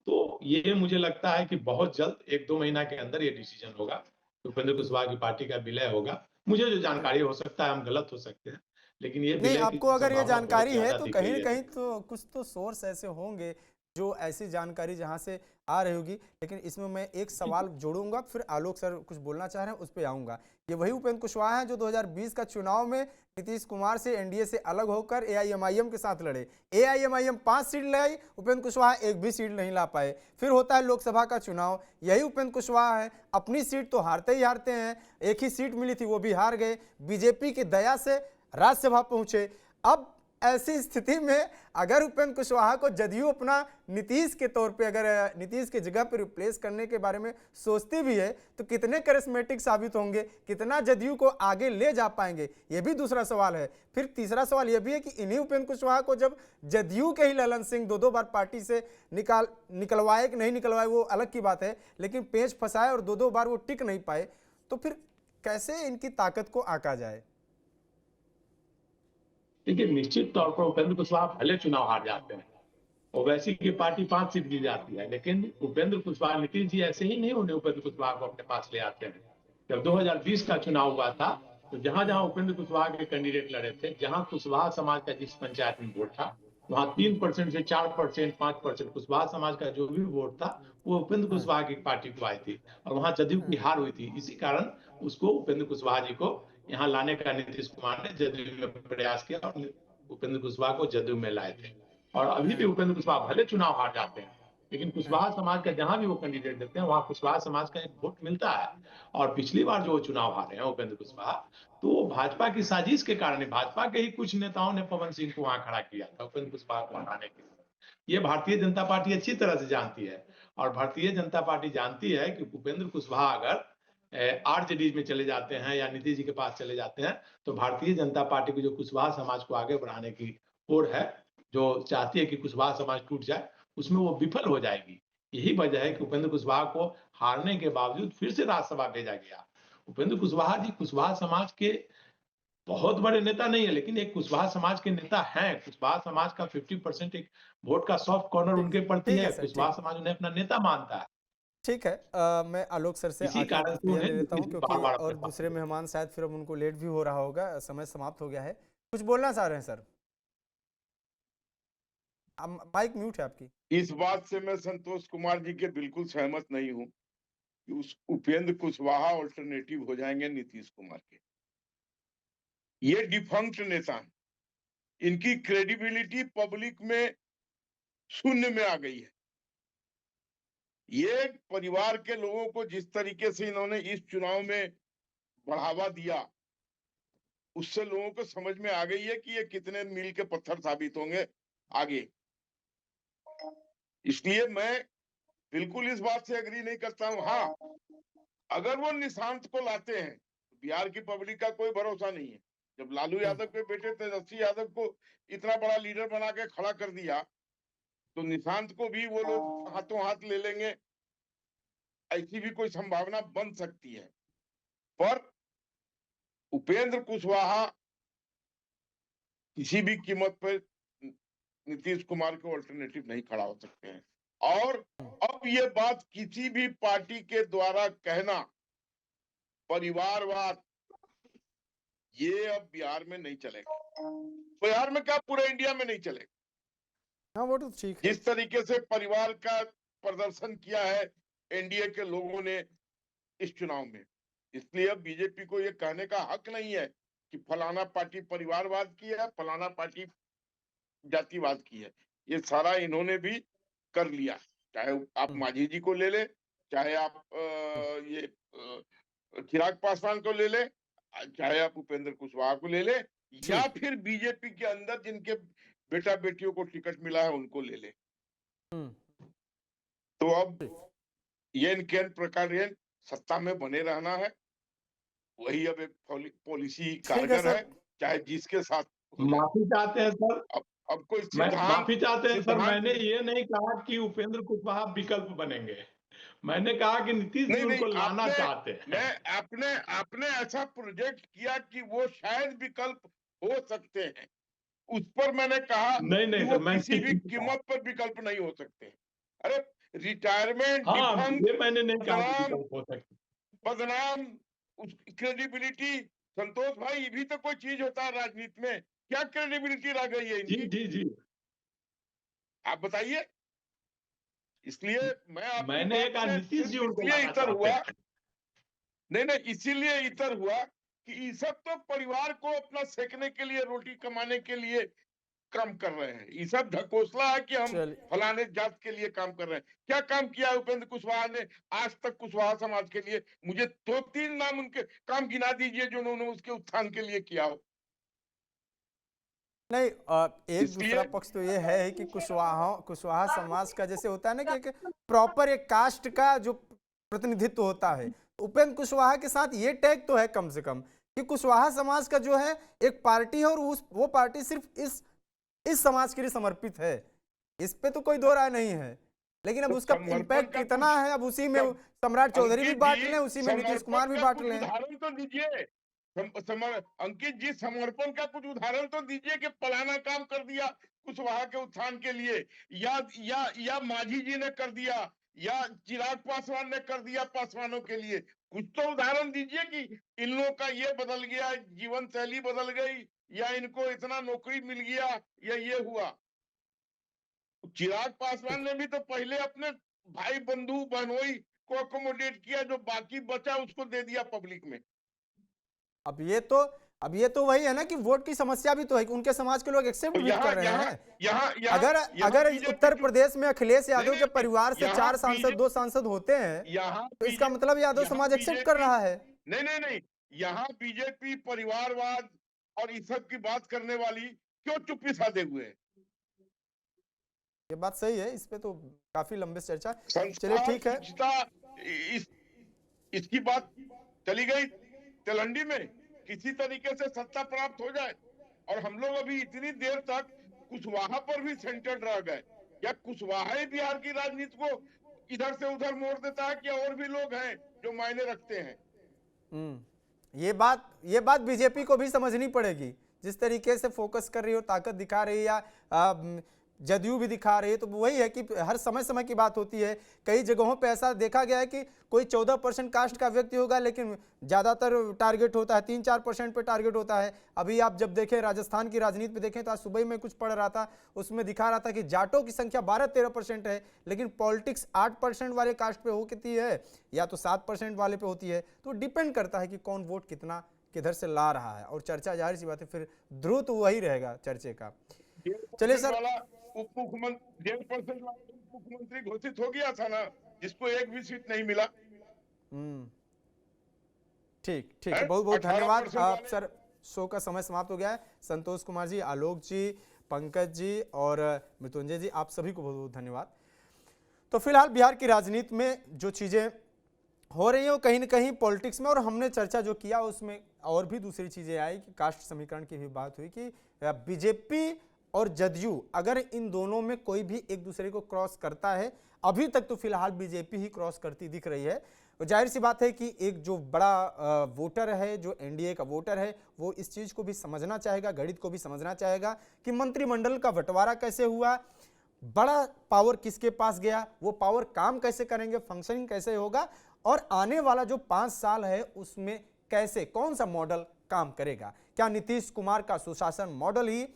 तो ये मुझे लगता है कि बहुत जल्द 1-2 महीना के अंदर ये डिसीजन होगा, उपेंद्र कुशवाहा की पार्टी का विलय होगा। मुझे जो जानकारी हो सकता है, हम गलत हो सकते हैं, लेकिन ये नहीं, विलय की आपको अगर ये संभावना बहुत जानकारी है ज्यादा तो दिख कहीं रही न है। कहीं तो कुछ तो सोर्स ऐसे होंगे जो ऐसी जानकारी जहां से आ रही होगी। लेकिन इसमें मैं एक सवाल जोड़ूंगा, फिर आलोक सर कुछ बोलना चाह रहे हैं उस पर आऊंगा। ये वही उपेंद्र कुशवाहा हैं जो 2020 का चुनाव में नीतीश कुमार से एनडीए से अलग होकर एआईएमआईएम के साथ लड़े। एआईएमआईएम 5 सीट लाई, उपेंद्र कुशवाहा एक भी सीट नहीं ला पाए। फिर होता है लोकसभा का चुनाव, यही उपेंद्र कुशवाहा है, अपनी सीट तो हारते ही हारते हैं, एक ही सीट मिली थी वो भी हार गए, बीजेपी की दया से राज्यसभा पहुंचे। अब ऐसी स्थिति में अगर उपेंद्र कुशवाहा को जदयू अपना नीतीश के तौर पे, अगर नीतीश की जगह पे रिप्लेस करने के बारे में सोचती भी है, तो कितने करिश्मेटिक साबित होंगे, कितना जदयू को आगे ले जा पाएंगे, ये भी दूसरा सवाल है। फिर तीसरा सवाल यह भी है कि इन्हीं उपेंद्र कुशवाहा को जब जदयू के ही ललन सिंह दो बार पार्टी से निकलवाए कि नहीं निकलवाए वो अलग की बात है, लेकिन पेच फंसाए और दो बार वो टिक नहीं पाए, तो फिर कैसे इनकी ताकत को आंका जाए? देखिए, निश्चित तौर पर उपेंद्र कुशवाहा भले चुनाव हार जाते हैं, ओवैसी की पार्टी 5 सीट जीत जाती है, लेकिन उपेंद्र कुशवाहा, नीतीश जी ऐसे ही नहीं उन्हें उपेंद्र कुशवाहा को अपने पास ले आते हैं। जब 2020 का चुनाव हुआ था, तो जहां जहां उपेंद्र कुशवाहा के कैंडिडेट लड़े थे, जहां कुशवाहा समाज का जिस पंचायत में वोट था, वहां 3% से 4%, 5% कुशवाहा समाज का जो भी वोट था, वो उपेंद्र कुशवाहा की पार्टी को आई थी, और वहां जदयू की हार हुई थी। इसी कारण उसको, उपेंद्र कुशवाहा जी को यहाँ लाने का नीतीश कुमार ने जदयू में प्रयास किया और उपेंद्र कुशवाहा को जदयू में लाए थे। और अभी भी उपेंद्र कुशवाहा भले चुनाव हार जाते हैं, लेकिन कुशवाहा समाज का जहां भी वो कैंडिडेट देते हैं, वहां कुशवाहा समाज का एक वोट मिलता है। और पिछली बार जो वो चुनाव हारे हैं उपेंद्र कुशवाहा, तो भाजपा की साजिश के कारण, भाजपा के ही कुछ नेताओं ने पवन सिंह को वहां खड़ा किया था उपेंद्र कुशवाहा को हटाने के लिए। ये भारतीय जनता पार्टी अच्छी तरह से जानती है, और भारतीय जनता पार्टी जानती है कि उपेंद्र कुशवाहा अगर आरजेडी में चले जाते हैं या नीतीश जी के पास चले जाते हैं, तो भारतीय जनता पार्टी को जो कुशवाहा समाज को आगे बढ़ाने की होड़ है, जो चाहती है कि कुशवाहा समाज टूट जाए, उसमें वो विफल हो जाएगी। यही वजह है कि उपेंद्र कुशवाहा को हारने के बावजूद फिर से राज्यसभा भेजा गया। उपेंद्र कुशवाहा जी कुशवाहा समाज के बहुत बड़े नेता नहीं है, लेकिन एक कुशवाहा समाज के नेता हैं। कुशवाहा समाज का 50% एक वोट का सॉफ्ट कॉर्नर उनके प्रति ठीक है है। सर, कुशवाहा ठीक समाज उन्हें अपना नेता मानता है। ठीक है। मैं आलोक सर से इसी आखिरी कारण से प्रतिक्रिया उन्हें ले लेता हूं, नीतीश जी क्योंकि बार-बार अपने और पास दूसरे मेहमान शायद फिर अब उनको लेट भी हो रहा होगा, समय समाप्त हो गया है। कुछ बोलना चाह रहे हैं सर? माइक म्यूट है आपकी। इस बात से मैं संतोष कुमार जी के बिल्कुल सहमत नहीं हूं कि उस उपेंद्र कुशवाहा ऑल्टरनेटिव हो जाएंगे नीतीश कुमार के। ये डिफंक्ट नेता हैं, इनकी क्रेडिबिलिटी पब्लिक में शून्य में आ गई है। ये परिवार के लोगों को जिस तरीके से इन्होंने इस चुनाव में बढ़ावा दिया, उससे लोगों को समझ में आ गई है कि ये कितने मील के पत्थर साबित होंगे आगे। इसलिए मैं बिल्कुल इस बात से एग्री नहीं करता हूं। हाँ, अगर वो निशांत को लाते हैं, बिहार की पब्लिक का कोई भरोसा नहीं है। जब लालू यादव के बेटे तेजस्वी यादव को इतना बड़ा लीडर बना के खड़ा कर दिया, तो निशांत को भी वो लोग हाथों हाथ ले लेंगे, ऐसी भी कोई संभावना बन सकती है। पर उपेंद्र कुशवाहा किसी भी कीमत पर नीतीश कुमार के ऑल्टरनेटिव नहीं खड़ा हो सकते हैं। और अब ये बात किसी भी पार्टी के द्वारा कहना परिवारवाद, ये अब बिहार में नहीं चलेगा। बिहार में क्या, पूरे इंडिया में नहीं चलेगा। हाँ, वो तो ठीक है। जिस तरीके से परिवार का प्रदर्शन किया है एनडीए के लोगों ने इस चुनाव में, इसलिए अब बीजेपी को ये कहने का हक नहीं है कि फलाना पार्टी परिवारवाद की है, फलाना पार्टी जातिवाद की है। ये सारा इन्होंने भी कर लिया। चाहे आप मांझी जी को ले ले, चाहे आप चिराग पासवान को ले ले, चाहे आप उपेंद्र कुशवाहा को ले ले, या फिर बीजेपी के अंदर जिनके बेटा बेटियों को टिकट मिला है उनको ले ले। तो अब ये केन प्रकार सत्ता में बने रहना है, वही अब एक पॉलिसी कारगर है, चाहे जिसके साथ। माफी चाहते हैं सर, अब कोई माफी चाहते हैं सर, मैंने सिद्धांत ये नहीं कहा कि उपेंद्र कुशवाहा विकल्प बनेंगे। मैंने कहा कि नीतीश जी उनको लाना चाहते हैं। आपने ऐसा प्रोजेक्ट किया कि वो शायद विकल्प हो सकते हैं। उस पर मैंने कहा नहीं कि नहीं, वो तो मैं किसी भी कीमत पर विकल्प नहीं हो सकते। अरे रिटायरमेंट, हाँ, डिफंक्ट, ये मैंने नहीं कहा कि बदनाम, विकल्प हो सकते। बदनाम, उसकी क्रेडिबिलिटी। संतोष भाई, ये भी तो कोई चीज होता है राजनीति में। क्या क्रेडिबिलिटी रह गई है जी इनकी, जी जी, आप बताइए। इसलिए मैं आपकी मैंने ये बात कहा से नीतीश जी सिर्फ उनको इसलिए लाना इतर चाहते हुआ, हैं। नहीं नहीं, इसीलिए इतर हुआ कि ये सब तो परिवार को अपना सेकने के लिए, रोटी कमाने के लिए काम कर रहे हैं। ये सब ढकोसला है कि हम चलिए फलाने जात के लिए काम कर रहे हैं। क्या काम किया है उपेंद्र कुशवाहा ने आज तक कुशवाहा समाज के लिए? मुझे 2-3 नाम उनके काम गिना दीजिए जो उन्होंने उसके उत्थान के लिए किया हो। नहीं, एक दूसरा इसलिए पक्ष तो ये है कि कुशवाहा समाज का जैसे होता है ना कि एक प्रॉपर एक कास्ट का जो प्रतिनिधित्व होता है, उपेंद्र कुशवाहा के साथ ये टैग तो है कम से कम कि कुशवाहा समाज का जो है एक पार्टी है और वो पार्टी सिर्फ इस समाज के लिए समर्पित है। इस पे तो कोई दो राय नहीं है, लेकिन अब तो उसका समर्पण इम्पैक्ट का कितना कुछ है अब उसी में सम, सम्राट चौधरी भी अंकित बांट जी, लें, उसी में नीतीश कुमार समर्पण भी का बांट कुछ लें। उदाहरण तो दीजिए। अंकित जी, समर्पण का कुछ उदाहरण तो दीजिए कि फलाना काम कर दिया कुशवाहा के उत्थान के लिए, या मांझी जी ने कर दिया, या चिराग पासवान ने कर दिया पासवानों के लिए। कुछ तो उदाहरण दीजिए कि इन लोगों का ये बदल गया, जीवन शैली बदल गई, या इनको इतना नौकरी मिल गया, या ये हुआ। चिराग पासवान ने भी तो पहले अपने भाई बंधु बहनोई को अकोमोडेट किया, जो बाकी बचा उसको दे दिया पब्लिक में। अब ये तो वही है ना कि वोट की समस्या भी तो है कि उनके समाज के लोग एक्सेप्ट तो भी यहाँ कर रहे यहाँ हैं। यहाँ अगर यहाँ अगर बीजेपी उत्तर प्रदेश में अखिलेश नहीं यादव के नहीं, परिवार से यहाँ 4 सांसद 2 सांसद होते हैं यहाँ तो इसका मतलब यादव समाज एक्सेप्ट कर रहा है। नहीं नहीं नहीं, यहाँ बीजेपी परिवारवाद और इस सब की बात करने वाली क्यों चुप्पी साधे हुए है? ये बात सही है, इस पे तो काफी लंबे चर्चा। चलिए संस्कार, ठीक है। शिक्षिता, इस इसकी बात चली गई तिलंडी में, किसी तरीके से सत्ता प्राप्त हो जाए। और हम लोग अभी इतनी देर तक कुशवाहा पर भी सेंटर्ड रह गए। क्या कुशवाहा ही बिहार की राजनीति को इधर से उधर मोड़ देता है, क्या और भी लोग हैं जो मायने रखते हैं? ये बात बीजेपी को भी समझनी पड़ेगी। जिस तरीके से फोकस कर रही हो, ताकत दिखा रही है, या जदयू भी दिखा रही है, तो वही है कि हर समय की बात होती है। कई जगहों पे ऐसा देखा गया है कि कोई 14% कास्ट का व्यक्ति होगा, लेकिन ज़्यादातर टारगेट होता है 3-4% पे टारगेट होता है। अभी आप जब देखें राजस्थान की राजनीति पे देखें तो आज सुबह में कुछ पढ़ रहा था, उसमें दिखा रहा था कि जाटों की संख्या 12-13% है, लेकिन पॉलिटिक्स 8% वाले कास्ट पे होती है या तो 7% वाले पे होती है। तो डिपेंड करता है कि कौन वोट कितना किधर से ला रहा है, और चर्चा जाहिर सी बात है फिर ध्रुव तो वही रहेगा चर्चे का। चलिए सर, 1.5% वाला उप मुख्यमंत्री घोषित हो गया था ना, जिसको एक भी सीट नहीं मिला। ठीक है, बहुत बहुत धन्यवाद। 18% आप सर, शो का समय समाप्त हो गया है। संतोष कुमार जी, आलोक जी, पंकज जी और मृत्युंजय जी, आप सभी को बहुत बहुत धन्यवाद। तो फिलहाल बिहार की राजनीति में जो चीजें हो रही है वो कहीं ना कहीं पॉलिटिक्स में, और हमने चर्चा जो किया उसमें और भी दूसरी चीजें आई कि कास्ट समीकरण की भी बात हुई कि बीजेपी और जदयू अगर इन दोनों में कोई भी एक दूसरे को क्रॉस करता है, अभी तक तो फिलहाल बीजेपी ही क्रॉस करती दिख रही है। तो जाहिर सी बात है कि एक जो बड़ा वोटर है, जो एनडीए का वोटर है, वो इस चीज को भी समझना चाहेगा, गणित को भी समझना चाहेगा कि मंत्रिमंडल का बंटवारा कैसे हुआ, बड़ा पावर किसके पास गया, वो पावर काम कैसे करेंगे, फंक्शनिंग कैसे होगा, और आने वाला जो 5 साल है उसमें कैसे, कौन सा मॉडल काम करेगा। क्या नीतीश कुमार का सुशासन मॉडल ही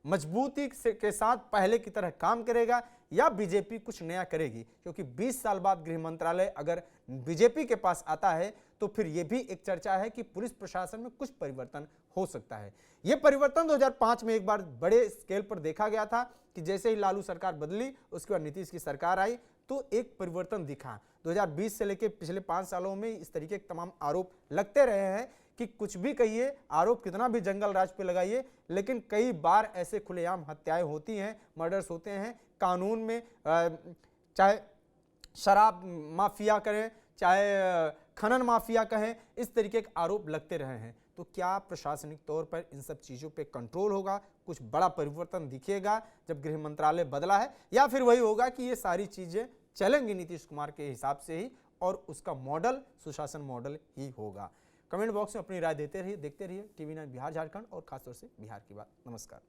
मजबूती के साथ पहले की तरह काम करेगा, या बीजेपी कुछ नया करेगी? क्योंकि 20 साल बाद गृह मंत्रालय अगर बीजेपी के पास आता है तो फिर यह भी एक चर्चा है कि पुलिस प्रशासन में कुछ परिवर्तन हो सकता है। यह परिवर्तन 2005 में एक बार बड़े स्केल पर देखा गया था कि जैसे ही लालू सरकार बदली, उसके बाद नीतीश की सरकार आई तो एक परिवर्तन दिखा। 2020 से लेकर पिछले 5 सालों में इस तरीके के तमाम आरोप लगते रहे हैं कि कुछ भी कहिए, आरोप कितना भी जंगल राज पे लगाइए, लेकिन कई बार ऐसे खुलेआम हत्याएं होती हैं, मर्डर्स होते हैं। कानून में चाहे शराब माफिया करें, चाहे खनन माफिया कहें, इस तरीके के आरोप लगते रहे हैं। तो क्या प्रशासनिक तौर पर इन सब चीज़ों पे कंट्रोल होगा, कुछ बड़ा परिवर्तन दिखेगा जब गृह मंत्रालय बदला है, या फिर वही होगा कि ये सारी चीज़ें चलेंगी नीतीश कुमार के हिसाब से ही और उसका मॉडल सुशासन मॉडल ही होगा? कमेंट बॉक्स में अपनी राय देते रहिए, देखते रहिए TV9 बिहार झारखंड और खासतौर से बिहार की बात। नमस्कार।